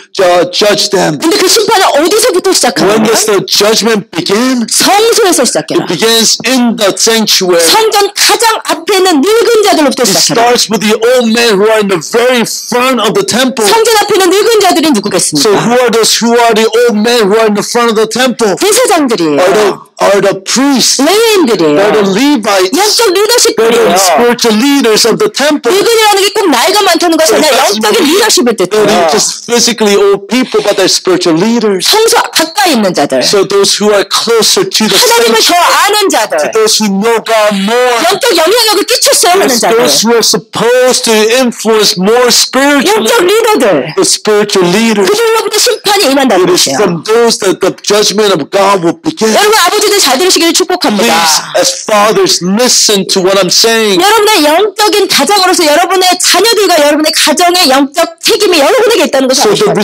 S2: judge them.
S1: 근데 그 심판은 어디서부터 시작하냐?
S2: When does the judgment begin?
S1: 성소에서 시작해라.
S2: It begins in the sanctuary.
S1: 성전 가장 앞에 있는 늙은 자들로부터
S2: It
S1: 시작해라.
S2: starts with the old men who are in the very front of the temple.
S1: 성전 앞에 있는 늙은 자들이
S2: So
S1: 누구겠습니까?
S2: who are the old men who are in the front of the temple?
S1: 대사장들이에요.
S2: Are the priests?
S1: 레위인들이에요.
S2: They're the Levites.
S1: 영적
S2: They're
S1: 리더십들이에요.
S2: the spiritual leaders of the temple.
S1: 늙은이라는 게 꼭 나이가 많다는 것이 아니라 영적인 리더십을
S2: They're
S1: 뜻해요.
S2: not just physically old people, but they're spiritual leaders.
S1: 성소 가까이 있는 자들,
S2: So those who are closer to the
S1: 하나님을 더
S2: sanctuary,
S1: 아는 자들,
S2: those who know God more,
S1: 영적 영향력을 끼쳤어야 하는 자들,
S2: those who are supposed to influence more spiritually,
S1: 영적 리더들,
S2: the spiritual leaders.
S1: 그들로부터 심판이 임한다는
S2: It is
S1: 것이에요.
S2: from those that the judgment of God will begin.
S1: 여러분 아버지들 잘 들으시기를
S2: Please,
S1: 축복합니다.
S2: as fathers, listen to what I'm saying.
S1: 여러분의 영적인 가정으로서 여러분의 자녀들과 여러분의 가정의 영적 책임이 여러분에게 있다는 것을
S2: So the
S1: 아시죠?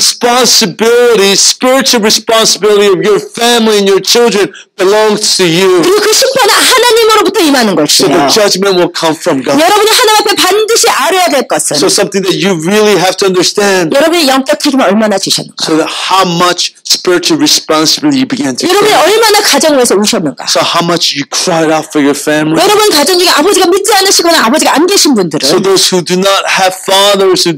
S2: responsibility, spiritual responsibility of your family and your children belongs to you.
S1: 그리고 그 심판은 하나님으로부터 임하는
S2: So the
S1: 것이에요.
S2: judgment will come from God.
S1: 여러분이 하나님 앞에 반드시 알아야 될 것은
S2: So something that you really have to understand.
S1: 여러분의 영적 책임을 얼마나 지셨는가,
S2: So that how much spiritual responsibility you began to
S1: 여러분이
S2: take.
S1: 얼마나 가정을 위해서 우셨는가.
S2: So how much you cried out for your family.
S1: 여러분 가정 중에 아버지가 믿지 않으시거나 아버지가 안 계신
S2: So
S1: 분들은
S2: those who do not have fathers,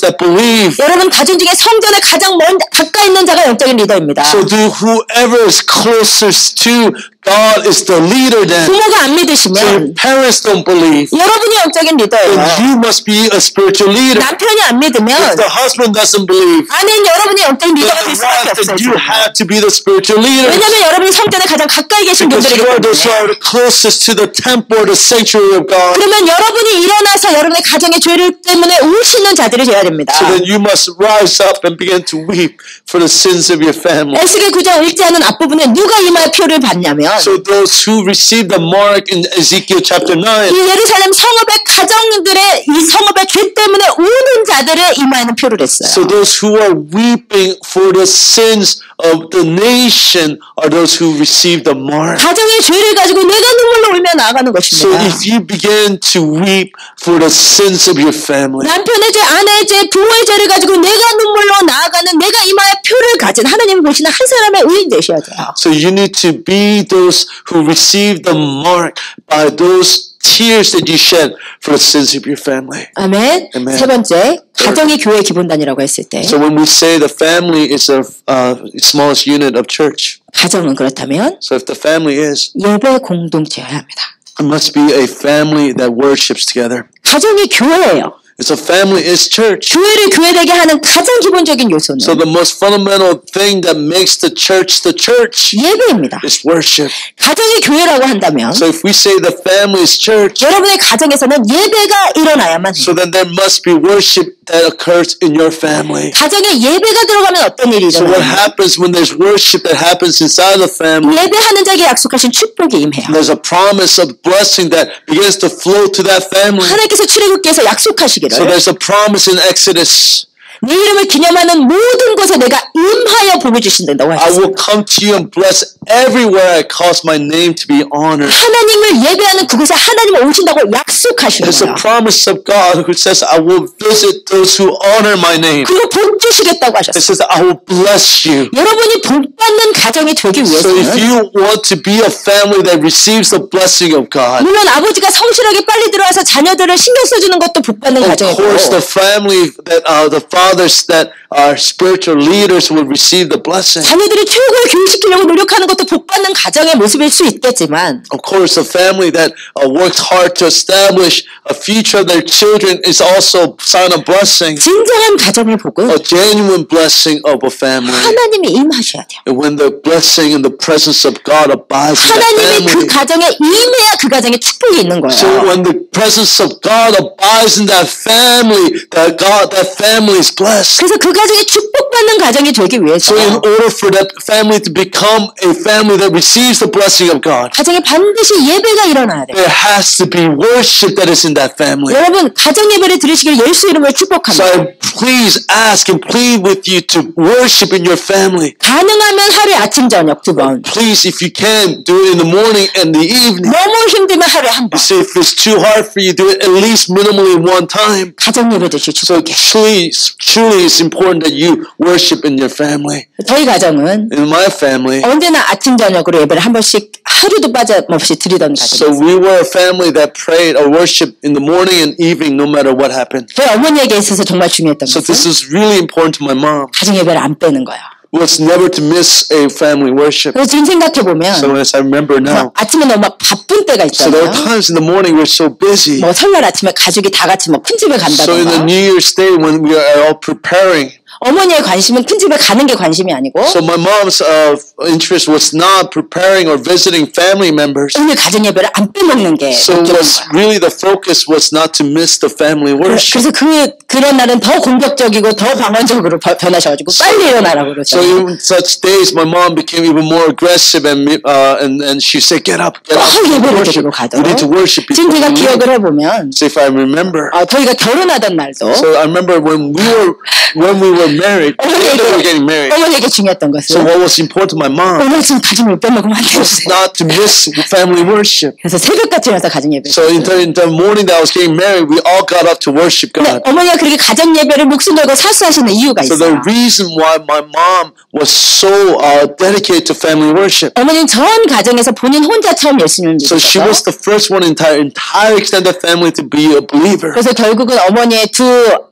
S2: that believe.
S1: 여러분 가정 중에 성전에 가장 가까이 있는 자가 영적인 리더입니다.
S2: So do whoever is closest to God is the leader then.
S1: 부모가 안
S2: So your
S1: 믿으시면
S2: parents don't believe.
S1: 여러분이 영적인
S2: Then
S1: 리더예요.
S2: you must be a spiritual leader.
S1: 남편이 안
S2: If
S1: 믿으면
S2: the husband doesn't believe,
S1: 아내는 여러분이 영적인
S2: then
S1: 리더가
S2: the
S1: 될 수밖에
S2: wife, then
S1: 없어요.
S2: you have to be the spiritual leader.
S1: 왜냐하면 여러분이 성전에 가장 가까이 계신
S2: Because
S1: 분들이기
S2: you are those who
S1: 때문에.
S2: are the closest to the temple or the sanctuary of God.
S1: 그러면 여러분이 일어나서 여러분의 가정의 죄를 때문에 우시는 자들이 되어야 됩니다.
S2: So then you must rise up and begin to weep for the sins of your family.
S1: 에스겔 9장 1절하는 앞부분에 누가 이마의 표를 받냐면
S2: So those who receive the mark in Ezekiel chapter 9,
S1: 이 예루살렘 성읍의 가정들의 이 성읍의 죄 때문에 우는 자들의 이마에는 표를 했어요.
S2: so those who are weeping for the sins of the nation are those who receive the mark.
S1: 가정의 죄를 가지고 내가 눈물로 울며 나아가는
S2: So
S1: 것입니다.
S2: if you begin to weep for the sins of your family,
S1: 남편의 죄, 아내의 죄, 부모의 죄를 가지고 내가 눈물로 나아가는 내가 이마에 표를 가진 하나님이 보시는 한 사람의 의인 되셔야 돼요.
S2: so you need to be those who receive the mark by those tears that you shed for the sins of your family.
S1: 아멘.
S2: 아멘.
S1: 세 번째, 가정이 교회의 기본단이라고 했을 때
S2: So when we say the family is the smallest unit of church,
S1: 가정은 그렇다면
S2: so if the family is,
S1: 예배 공동체여야 합니다.
S2: it must be a family that worships together.
S1: 가정이 교회예요.
S2: It's a family is church.
S1: 교회를 교회되게 하는 가장 기본적인 요소는
S2: So the most fundamental thing that makes the church
S1: 예배입니다.
S2: is worship.
S1: 가정이 교회라고 한다면
S2: So if we say the family is church,
S1: 여러분의 가정에서는 예배가 일어나야만 해요.
S2: so then there must be worship that occurs in your family.
S1: 가정에 예배가 들어가면 어떤 일이
S2: So what
S1: 일어나요?
S2: happens when there's worship that happens inside the family?
S1: 예배하는 자에게 약속하신 축복이 임해요.
S2: There's a promise of blessing that begins to flow to that family.
S1: 하나님께서 출애굽기에서 약속하시기를
S2: So there's a promise in Exodus.
S1: 내 이름을 기념하는 모든 곳에 내가 임하여 복을 주신다고
S2: I
S1: 하셨어요.
S2: will come to you and bless everywhere I cause my name to be honored.
S1: 하나님을 예배하는 그곳에 하나님이 오신다고 약속하시는
S2: It's a
S1: 거예요.
S2: promise of God who says, I will visit those who honor my name.
S1: 그리고 복 주시겠다고
S2: It
S1: 하셨어요.
S2: says, I will bless you.
S1: 여러분이 복 받는 가정이 되기
S2: So if
S1: 위해서는
S2: you want to be a family that receives the blessing of God,
S1: 물론 아버지가 성실하게 빨리 들어와서 자녀들을 신경 써주는 것도 복 받는
S2: of
S1: 가정이고
S2: course the family that the fathers that are spiritual leaders will receive the blessing.
S1: 자녀들이 최고의 교육시키려고 노력하는 것도 복 받는 가정의 모습일 수 있겠지만
S2: Of course, a family that works hard to establish a future of their children is also a sign of blessing.
S1: 진정한 가정의 복은
S2: A genuine blessing of a family.
S1: 하나님이 임하셔야 돼요.
S2: And when the blessing and the presence of God abides in that
S1: 하나님이 그
S2: family.
S1: 가정에 임해야 그 가정에 축복이 있는
S2: So
S1: 거예요.
S2: when the presence of God abides in that family is was blessed.
S1: 그래서 그 가정이 축복받는 가정이 되기 위해서
S2: So in order for that family to become a family that receives the blessing of God,
S1: 가정에 반드시 예배가 일어나야 돼요.
S2: there has to be worship that is in that family.
S1: 여러분 가정 예배를 드리시길 예수 이름으로
S2: So
S1: 축복합니다.
S2: I please ask and plead with you to worship in your family.
S1: 가능하면 하루에 아침 저녁 2번.
S2: Please, if you can, do it in the morning and the evening.
S1: 너무 힘들면 하루에 한 번.
S2: So if it's too hard for you, do it at least minimally one time.
S1: 가정 예배 드시
S2: So
S1: 축복해.
S2: truly it's important that you worship in your family.
S1: 저희 가정은
S2: In my family,
S1: 언제나 아침 저녁으로 예배를 한 번씩 하루도 빠짐없이 드리던
S2: so
S1: 가정이었어요.
S2: we were a family that prayed or worshiped in the morning and evening no matter what happened.
S1: 저희 어머니에게 있어서 정말 중요했던
S2: So this
S1: 것은
S2: is really important to my mom.
S1: 가정 예배를 안 빼는 거예요.
S2: Was never to miss a family worship.
S1: 그래서 지금 생각해 보면
S2: So as I remember now,
S1: 아침에 너무 막 바쁜 때가
S2: so there
S1: 있잖아요.
S2: are times in the morning we're so busy.
S1: 뭐 설날 아침에 가족이 다 같이 뭐 큰 집에
S2: So in the
S1: 간다던가.
S2: New Year's Day when we are all preparing,
S1: 어머니의 관심은 큰 집에 가는 게 관심이 아니고
S2: so my mom's interest was not preparing or visiting family members.
S1: 오늘 가정 예배를 안 빼먹는 게
S2: So
S1: 목적인
S2: was
S1: 거예요.
S2: really the focus was not to miss the family worship.
S1: 그래서 그런 날은 더 공격적이고 더 방언적으로 변하셔가지고 빨리 일어나라고
S2: So
S1: 그러죠.
S2: in such days, my mom became even more aggressive and she said, "Get up,
S1: 예배를
S2: worship.
S1: 드리고 가도.
S2: We need to worship."
S1: 지금
S2: before
S1: 제가
S2: we leave."
S1: 기억을 해보면
S2: So if I remember,
S1: 저희가 결혼하던 날도
S2: so I remember when we were married, when we were getting married.
S1: 어머니에게 중요했던
S2: So
S1: 것은
S2: what was important to my mom
S1: 오늘 지금 가정을 빼먹으면 안
S2: was
S1: 되는데
S2: not to miss family worship.
S1: 그래서 새벽같이 일어나서 가정 예배.
S2: So in the morning that I was getting married, we all got up to worship
S1: 근데
S2: God.
S1: 어머니가 그렇게 가정 예배를 목숨 걸고 사수하시는 이유가
S2: So the
S1: 있어요.
S2: reason why my mom was so dedicated to family worship.
S1: 어머니는 전 가정에서 본인 혼자 처음 예수님을
S2: So she
S1: 믿으셨어요.
S2: was the first one in entire extended family to be a believer.
S1: 그래서 결국은 어머니의 두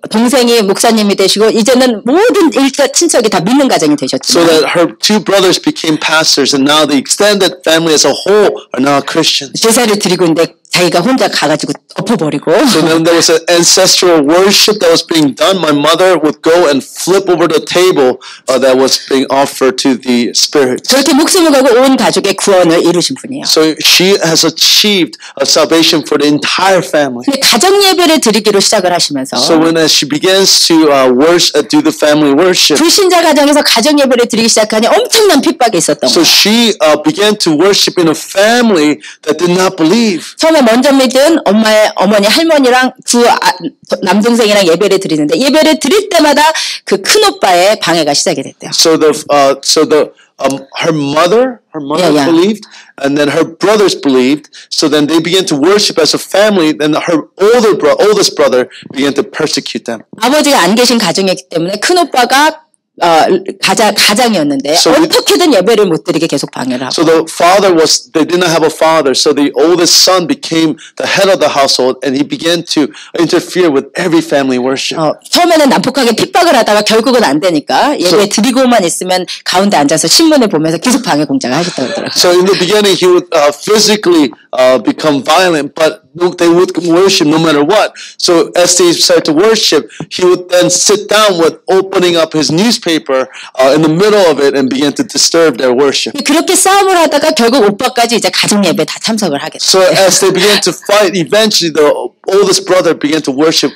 S1: 동생이 목사님이 되시고 이제는 모든 일가 친척이 다 믿는 가정이
S2: So
S1: 되셨지만
S2: that her two brothers became pastors, and now the extended family as a whole are now Christians.
S1: 제사를 드리고 있는데 자기가 혼자 가가지고 엎어버리고
S2: So then there was an ancestral worship that was being done. My mother would go and flip over the table that was being offered to the spirits.
S1: 저렇게 목숨을 걸고 온 가족의 구원을 이루신 분이에요.
S2: So she has achieved a salvation for the entire family.
S1: 근데 가정 예배를 드리기로 시작을 하시면서
S2: So when as she begins to do the family worship,
S1: 불신자 가정에서 가정 예배를 드리기 시작하니 엄청난 핍박이 있었던
S2: so
S1: 거예요.
S2: she began to worship in a family that did not believe.
S1: 처음에 먼저 믿은 어머니 할머니랑 두 남동생이랑 예배를 드리는데 예배를 드릴 때마다 그 큰 오빠의 방해가 시작이 됐대요.
S2: So her mother
S1: Yeah.
S2: believed, and then her brothers believed. So then they began to worship as a family. Then her oldest brother began to persecute them.
S1: 아버지가 안 계신 가정이었기 때문에 큰 오빠가 가장이었는데
S2: So
S1: 어떻게든 예배를 못 드리게 계속 방해를 하고
S2: So the father they did not have a father. So the oldest son became the head of the household, and he began to interfere with every family worship.
S1: 처음에는 난폭하게 핍박을 하다가 결국은 안 되니까 예배 드리고만 있으면 가운데 앉아서 신문을 보면서 계속 방해 공작을 하겠다고 그러더라고요.
S2: So in the beginning, he would physically become violent, but they would worship no matter what. So as they started to worship, he would then sit down with opening up his newspaper in the middle of it and begin to disturb their worship.
S1: 그렇게 싸움을 하다가 결국 오빠까지 이제 가정 예배 다 참석을 하게
S2: So
S1: 됐어요.
S2: as they began to fight, eventually the oldest brother began to worship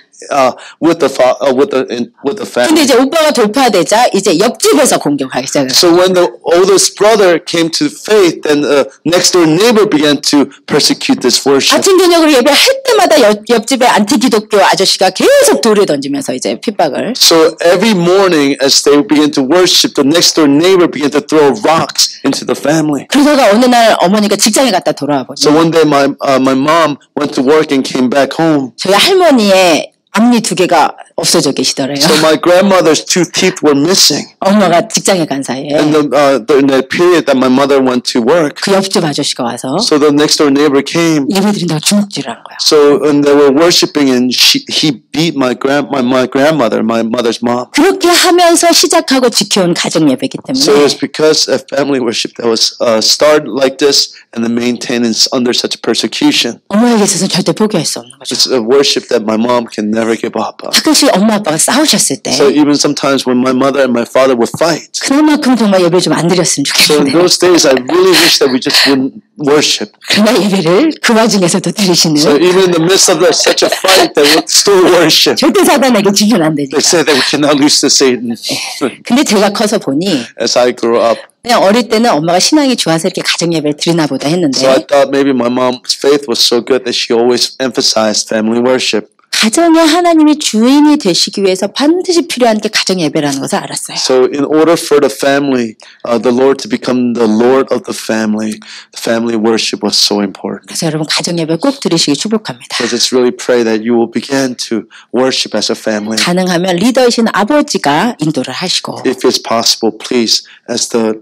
S2: with the
S1: 근데
S2: family.
S1: 이제 오빠가 돌파되자 이제 옆집에서 공격하기 시작해요.
S2: So when the oldest brother came to faith, then the next door neighbor began to persecute this worship.
S1: 아침 저녁으로 예배할 때마다 옆집에 안티기독교 아저씨가 계속 돌을 던지면서 이제 핍박을.
S2: So every morning as they began to worship, the next door neighbor began to throw rocks into the family.
S1: 그러다가 어느 날 어머니가 직장에 갔다 돌아와 보니
S2: So one day my mom went to work and came back home.
S1: 저희 할머니의 앞니 두 개가 없어져 계시더래요.
S2: So my grandmother's two teeth were missing.
S1: 엄마가 직장에 간 사이에
S2: And in the period that my mother went to work,
S1: 그 옆집 아저씨가 와서
S2: so the next door neighbor came.
S1: 예배드린다고 주먹질하는 거야.
S2: So when they were worshiping, and he beat my grandmother, my mother's mom.
S1: 그렇게 하면서 시작하고 지켜온 가정 예배이기
S2: So it was
S1: 때문에
S2: because of family worship that was started like this and then maintained under such persecution.
S1: 어머니에게 있어서는 절대 포기할 수 없는 거죠.
S2: It's a worship that my mom can never never give up.
S1: 가끔씩 엄마 아빠가 싸우셨을 때
S2: So even sometimes when my mother and my father would fight.
S1: 그날만큼 정말 예배를 좀 안 드렸으면
S2: So in
S1: 좋겠는데.
S2: those days, I really wish that we just wouldn't worship.
S1: 그날 예배를 그 와중에서도 드리시는.
S2: So even in the midst of such a fight, they would still worship.
S1: 절대 사단에게 지면 안 되니까.
S2: They say that we cannot lose to Satan.
S1: 근데 제가 커서 보니
S2: As I grew up,
S1: 그냥 어릴 때는 엄마가 신앙이 좋아서 이렇게 가정 예배를 드리나 보다 했는데
S2: so I thought maybe my mom's faith was so good that she always emphasized family worship.
S1: 가정에 하나님이 주인이 되시기 위해서 반드시 필요한 게 가정 예배라는 것을 알았어요.
S2: So in order for the family, the Lord to become the Lord of the family worship was so important.
S1: 그래서 여러분 가정 예배 꼭 드리시기 축복합니다.
S2: So just really pray that you will begin to worship as a family.
S1: 가능하면 리더이신 아버지가 인도를 하시고
S2: If it's possible, please, as the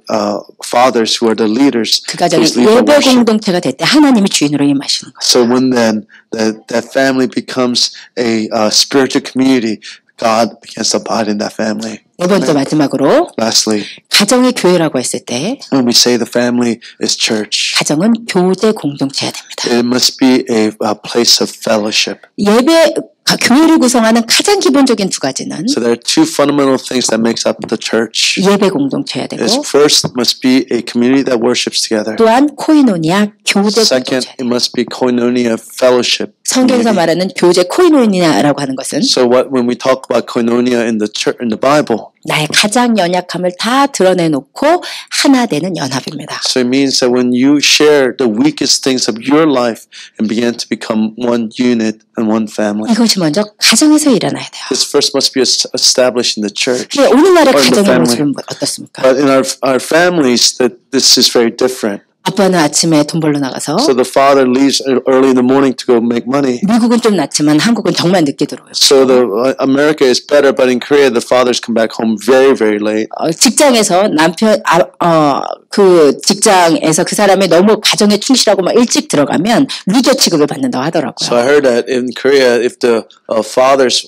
S2: fathers who are the leaders,
S1: 그 가정이
S2: please lead the
S1: 예배
S2: worship.
S1: 공동체가 될 때 하나님이 주인으로 임하시는 거예요.
S2: So when then that family becomes a spiritual community, God begins to abide in that family.
S1: 네 번째 마지막으로
S2: Lastly,
S1: 가정이 교회라고 했을 때
S2: when we say the family is church,
S1: 가정은 교제 공동체가 됩니다.
S2: it must be a place of fellowship.
S1: 예배 교회를 구성하는 가장 기본적인 두 가지는
S2: So there are two fundamental things that makes up the church.
S1: 예배 공동체여야 되고
S2: Is first must be a community that worships together.
S1: 또한 코이노니아 교제
S2: Second,
S1: 공동체.
S2: it must be koinonia fellowship.
S1: 성경에서
S2: community.
S1: 말하는 교제 코이노니아라고 하는 것은
S2: So when we talk about koinonia in the church in the Bible,
S1: 나의 가장 연약함을 다 드러내놓고 하나 되는 연합입니다.
S2: so it means that when you share the weakest things of your life and begin to become one unit and one family.
S1: 이것이 먼저 가정에서 일어나야 돼요.
S2: This first must be established in the church.
S1: 근데 오늘날의
S2: or in the
S1: 가정의
S2: family.
S1: 모습은 어떻습니까?
S2: But in our families, that this is very different.
S1: 아빠는 아침에 돈 벌러 나가서
S2: So the father leaves early in the morning to go make money.
S1: 미국은 좀 낫지만 한국은 정말 늦게 들어오요.
S2: So America is better, but in Korea the fathers come back home very, very late.
S1: 직장에서 그 직장에서 그 사람이 너무 가정에 충실하고 막 일찍 들어가면 루저 취급을 받는다고 하더라고요.
S2: So I heard that in Korea, if the fathers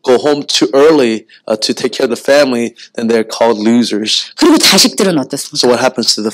S2: go home too early to take care of the family, then they're called losers.
S1: 그리고 자식들은
S2: So
S1: 어떻습니까?
S2: what happens to the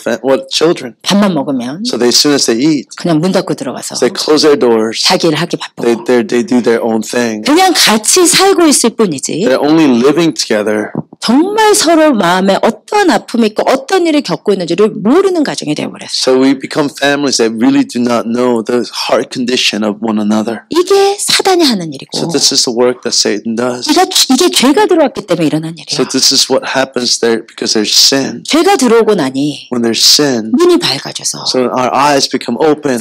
S2: children?
S1: 밥만 먹으면
S2: So as soon as they eat,
S1: 그냥 문 닫고 들어가서
S2: they close their doors.
S1: 자기 일 하기 바쁘고
S2: They do their own thing.
S1: 그냥 같이 살고 있을 뿐이지
S2: They're only living together.
S1: 정말 서로 마음에 어떤 아픔이 있고 어떤 일을 겪고 있는지를 모르는 가정이 되어버렸어요.
S2: So we become families that really do not know the heart condition of one another.
S1: 이게 사단이 하는 일이고
S2: So this is the work that Satan does.
S1: 이게 죄가 들어왔기 때문에 일어난 일이에요.
S2: So this is what happens there because there's sin.
S1: 죄가 들어오고 나니
S2: When there's sin,
S1: 눈이 밝아져서
S2: so our eyes become open.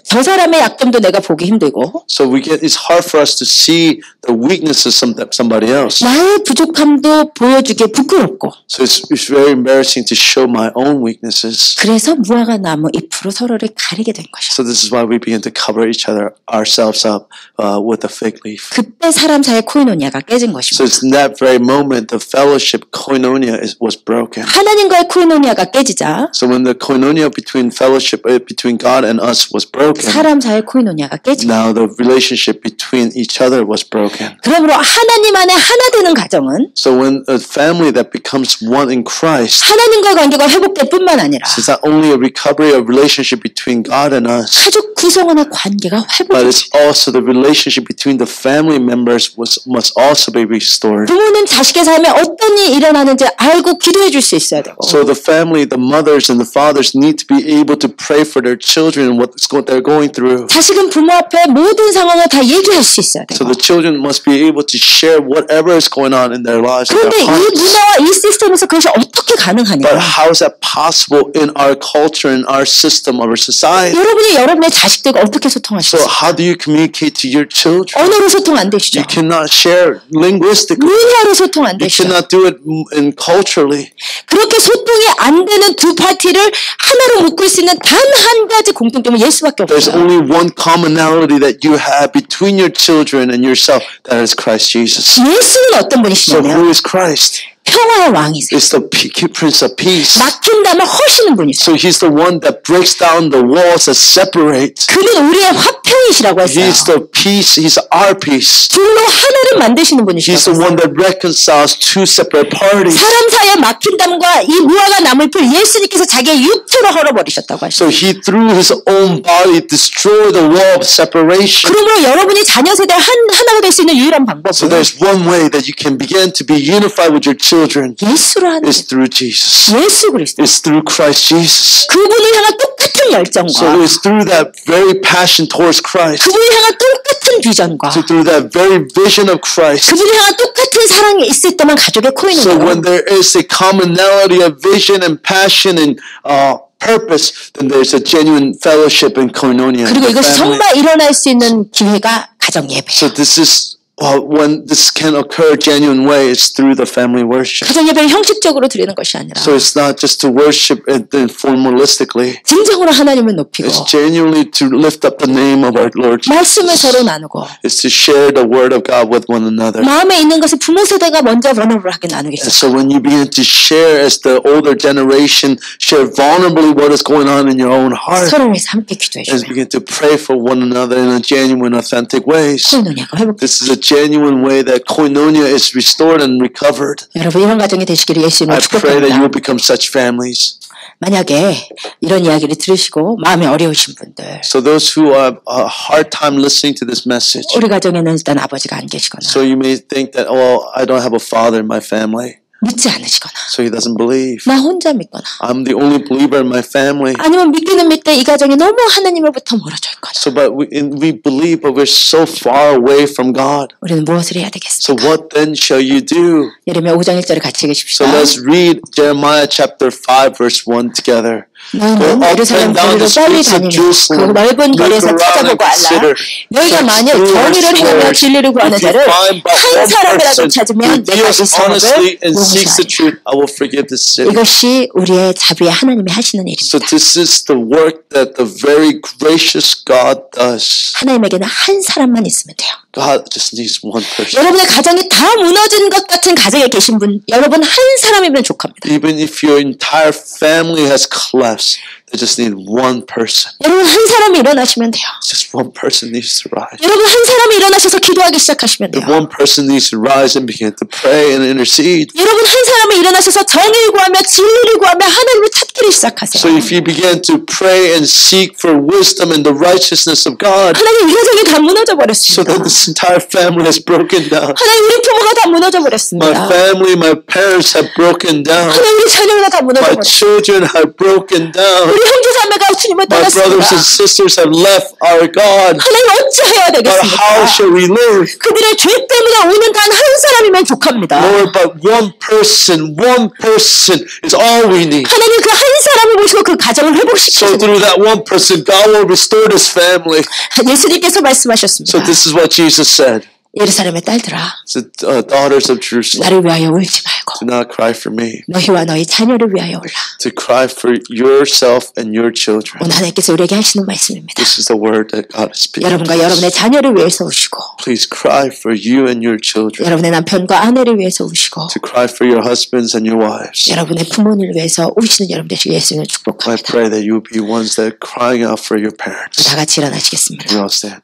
S1: 저 사람의 약점도 내가 보기 힘들고
S2: So it's hard for us to see the weaknesses of somebody else.
S1: 나의 부족함도 보여주기 부끄럽고
S2: So it's very embarrassing to show my own weaknesses.
S1: 그래서 무화과 나무 잎으로 서로를 가리게 된 것이죠.
S2: So this is why we begin to cover ourselves up with a fig leaf.
S1: 그때 사람 사이의 코이노니아가 깨진
S2: So
S1: 것입니다.
S2: it's in that very moment the fellowship koinonia was broken.
S1: 하나님과의 코이노니아가 깨지자
S2: So when the koinonia between fellowship between God and us was broken,
S1: 사람 사이의 코이노니아가 깨지고
S2: now the relationship between each other was broken.
S1: 그러므로 하나님 안에 하나 되는 가정은
S2: So when a family that becomes one in Christ,
S1: 하나님과의 관계가 회복될 뿐만 아니라
S2: it's not only a recovery of relationship between God and us,
S1: 가족 구성원의 관계가
S2: but
S1: 회복돼요.
S2: it's also the relationship between the family members must also be restored.
S1: 부모는 자식의 삶에 어떤 일이 일어나는지 알고 기도해 줄 수 있어야 되고
S2: So the family, the mothers and the fathers need to be able to pray for their children and what they're going through.
S1: 자식은 부모 앞에 모든 상황을 다 얘기할 수 있어야
S2: So
S1: 되고
S2: the children must be able to share whatever is going on in their lives. In
S1: 그런데
S2: their
S1: 이
S2: hearts.
S1: 문화와 이 시스템에서 그것이 어떻게 가능하냐?
S2: But how is that possible in our culture, in our system, our society?
S1: 여러분이 여러분의 자식들과 어떻게
S2: So
S1: 소통하시죠?
S2: how do you communicate to your children?
S1: 언어로 소통 안 되시죠?
S2: You cannot share linguistically.
S1: 문화로 소통 안
S2: You
S1: 되시죠?
S2: cannot do it culturally.
S1: 그렇게 소통이 안 되는 두 파티를 하나로 묶을 수 있는 단 한 가지 공통점은 예수밖에
S2: There's
S1: 없어요.
S2: only one commonality that you have between your children and yourself. That is Christ Jesus.
S1: 예수는 어떤
S2: So
S1: 분이시냐면
S2: who is Christ?
S1: 평화의 왕이세요.
S2: is the Prince of Peace.
S1: 막힌 담을 허시는 분이세요.
S2: So he's the one that breaks down the walls that separate.
S1: 그는 우리의 화평이시라고 했어요.
S2: He's the peace. He's our peace.
S1: 둘로 하나를 만드시는 분이시라고
S2: He's the
S1: 했어요.
S2: one that reconciles two separate parties.
S1: 사람 사이에 막힌 담과 이 무화과 나무를 풀 예수님께서 자기의 육체로 헐어버리셨다고 하셨어요.
S2: So he through his own body destroyed the wall of separation.
S1: 그러므로 여러분이 자녀 세대 하나가 될 수 있는 유일한 방법은
S2: So there's one way that you can begin to be unified with your children
S1: 예수로 하는
S2: is through Jesus.
S1: 예수 그리스도.
S2: It's through Christ Jesus.
S1: 그분을 향한 똑같은 열정과
S2: So it's through that very passion towards Christ.
S1: 그분을 향한 똑같은 비전과
S2: So through that very vision of Christ.
S1: 그분을 향한 똑같은 사랑이 있을 때만 가족의
S2: So when
S1: 코인이에요.
S2: there is a commonality of vision and passion and purpose, then there's a genuine fellowship in koinonia. in
S1: 그리고
S2: the
S1: 이것이
S2: family.
S1: 정말 일어날 수 있는 기회가 가정 예배예요.
S2: So this is when this can occur genuine way. It's through the family worship.
S1: 가정 예배를 형식적으로 드리는 것이 아니라
S2: So it's not just to worship and then formalistically.
S1: 진정으로 하나님을 높이고
S2: It's genuinely to lift up the name of our Lord
S1: 말씀을
S2: Jesus.
S1: 서로 나누고
S2: It's to share the word of God with one another.
S1: 마음에 있는 것을 부모 세대가 먼저 vulnerable하게 나누기
S2: And
S1: 시작.
S2: so when you begin to share as the older generation, share vulnerably what is going on in your own heart,
S1: 서로 위해서 함께 기도해
S2: and
S1: 주세요.
S2: begin to pray for one another in a genuine, authentic ways.
S1: 코인onia가 회복.
S2: This is a genuine way that koinonia is restored and recovered.
S1: 여러분 이런 가정이 되시기를 예수님을
S2: I pray that you
S1: 축복합니다.
S2: will become such families.
S1: 만약에 이런 이야기를 들으시고 마음이 어려우신 분들,
S2: So those who have a hard time listening to this message,
S1: 우리 가정에는 일단 아버지가 안 계시거나
S2: so you may think that, oh, I don't have a father in my family,
S1: 믿지 않으시거나
S2: so he doesn't believe.
S1: 나 혼자 믿거나
S2: I'm the only believer in my family.
S1: 아니면 믿기는 믿되 이 가정이 너무 하나님으로부터 멀어져 있거나
S2: So, but we believe, but we're so far away from God.
S1: 우리는 무엇을 해야
S2: So
S1: 되겠습니까?
S2: what then shall you do?
S1: 예레미야 5장 1절을 같이
S2: So
S1: 읽으십시다.
S2: let's read Jeremiah chapter 5 verse 1 together.
S1: 너희는 예루살렘 거리로 빨리 다니며 그 넓은 거리에서 찾아보고 알라. 너희가 만일 정의를 행하며 진리를 구하는 자를 한 사람이라도 찾으면 내가 이 성읍을 용서하리라.
S2: I will forgive this city.
S1: 이것이 우리의 자비의 하나님이 하시는
S2: So
S1: 일입니다.
S2: this is the work that the very gracious God does.
S1: 하나님에게는 한 사람만 있으면 돼요.
S2: God just needs one person.
S1: 여러분의 가정이 다 무너진 것 같은 가정에 계신 분, 여러분 한 사람이면 족합니다.
S2: Even if your entire family has collapsed, they just need one person.
S1: 여러분 한 사람이 일어나시면 돼요.
S2: Just one person needs to rise.
S1: 여러분 한 사람이 일어나셔서 기도하기 시작하시면 돼요.
S2: One person needs to rise and begin to pray and intercede.
S1: 여러분 한 사람이 일어나셔서 정의를 구하며 진리를 구하며 하나님을 찾기를 시작하세요.
S2: So if you begin to pray and seek for wisdom and the righteousness of God,
S1: 하나님 이 가정이 다 무너져
S2: so
S1: 버렸습니다.
S2: that this entire family has broken down.
S1: 하나님 우리 부모가 다 무너져
S2: My
S1: 버렸습니다.
S2: family, my parents have broken down.
S1: 하나님 우리 자녀가 다 무너져
S2: My
S1: 버렸습니다.
S2: children have broken down.
S1: 우리 형제 자매가 주님을
S2: My brothers and
S1: 떠났습니다.
S2: sisters have left our God.
S1: 하나님 어찌해야
S2: But how
S1: 되겠습니까?
S2: shall we live?
S1: 그들의 죄 때문에 오는 단 한 사람이면 족합니다.
S2: Lord, but one person is all we need.
S1: 하나님 그 한 사람을 보시고 그 가정을
S2: So
S1: 회복시키시는
S2: through that one person, God will restore this family.
S1: 예수님께서
S2: So
S1: 말씀하셨습니다.
S2: this is what Jesus said.
S1: 예루살렘의 딸들아
S2: To daughters of Jerusalem,
S1: 나를 위하여 울지 말고
S2: do not cry for me.
S1: 너희와 너희 자녀를 위하여 울라.
S2: To cry for yourself and your children.
S1: 오늘 하나님께서 우리에게 하시는 말씀입니다.
S2: This is the word that God is speaking.
S1: 여러분과 여러분의 자녀를 위해서 우시고
S2: Please cry for you and your children.
S1: 여러분의 남편과 아내를 위해서 우시고
S2: To cry for your husbands and your wives.
S1: 여러분의 부모님을 위해서 우시는 여러분 되시길 예수님을
S2: I
S1: 축복합니다.
S2: pray that you will be ones that are crying out for your parents.
S1: 다 같이 일어나시겠습니다.
S2: We all stand.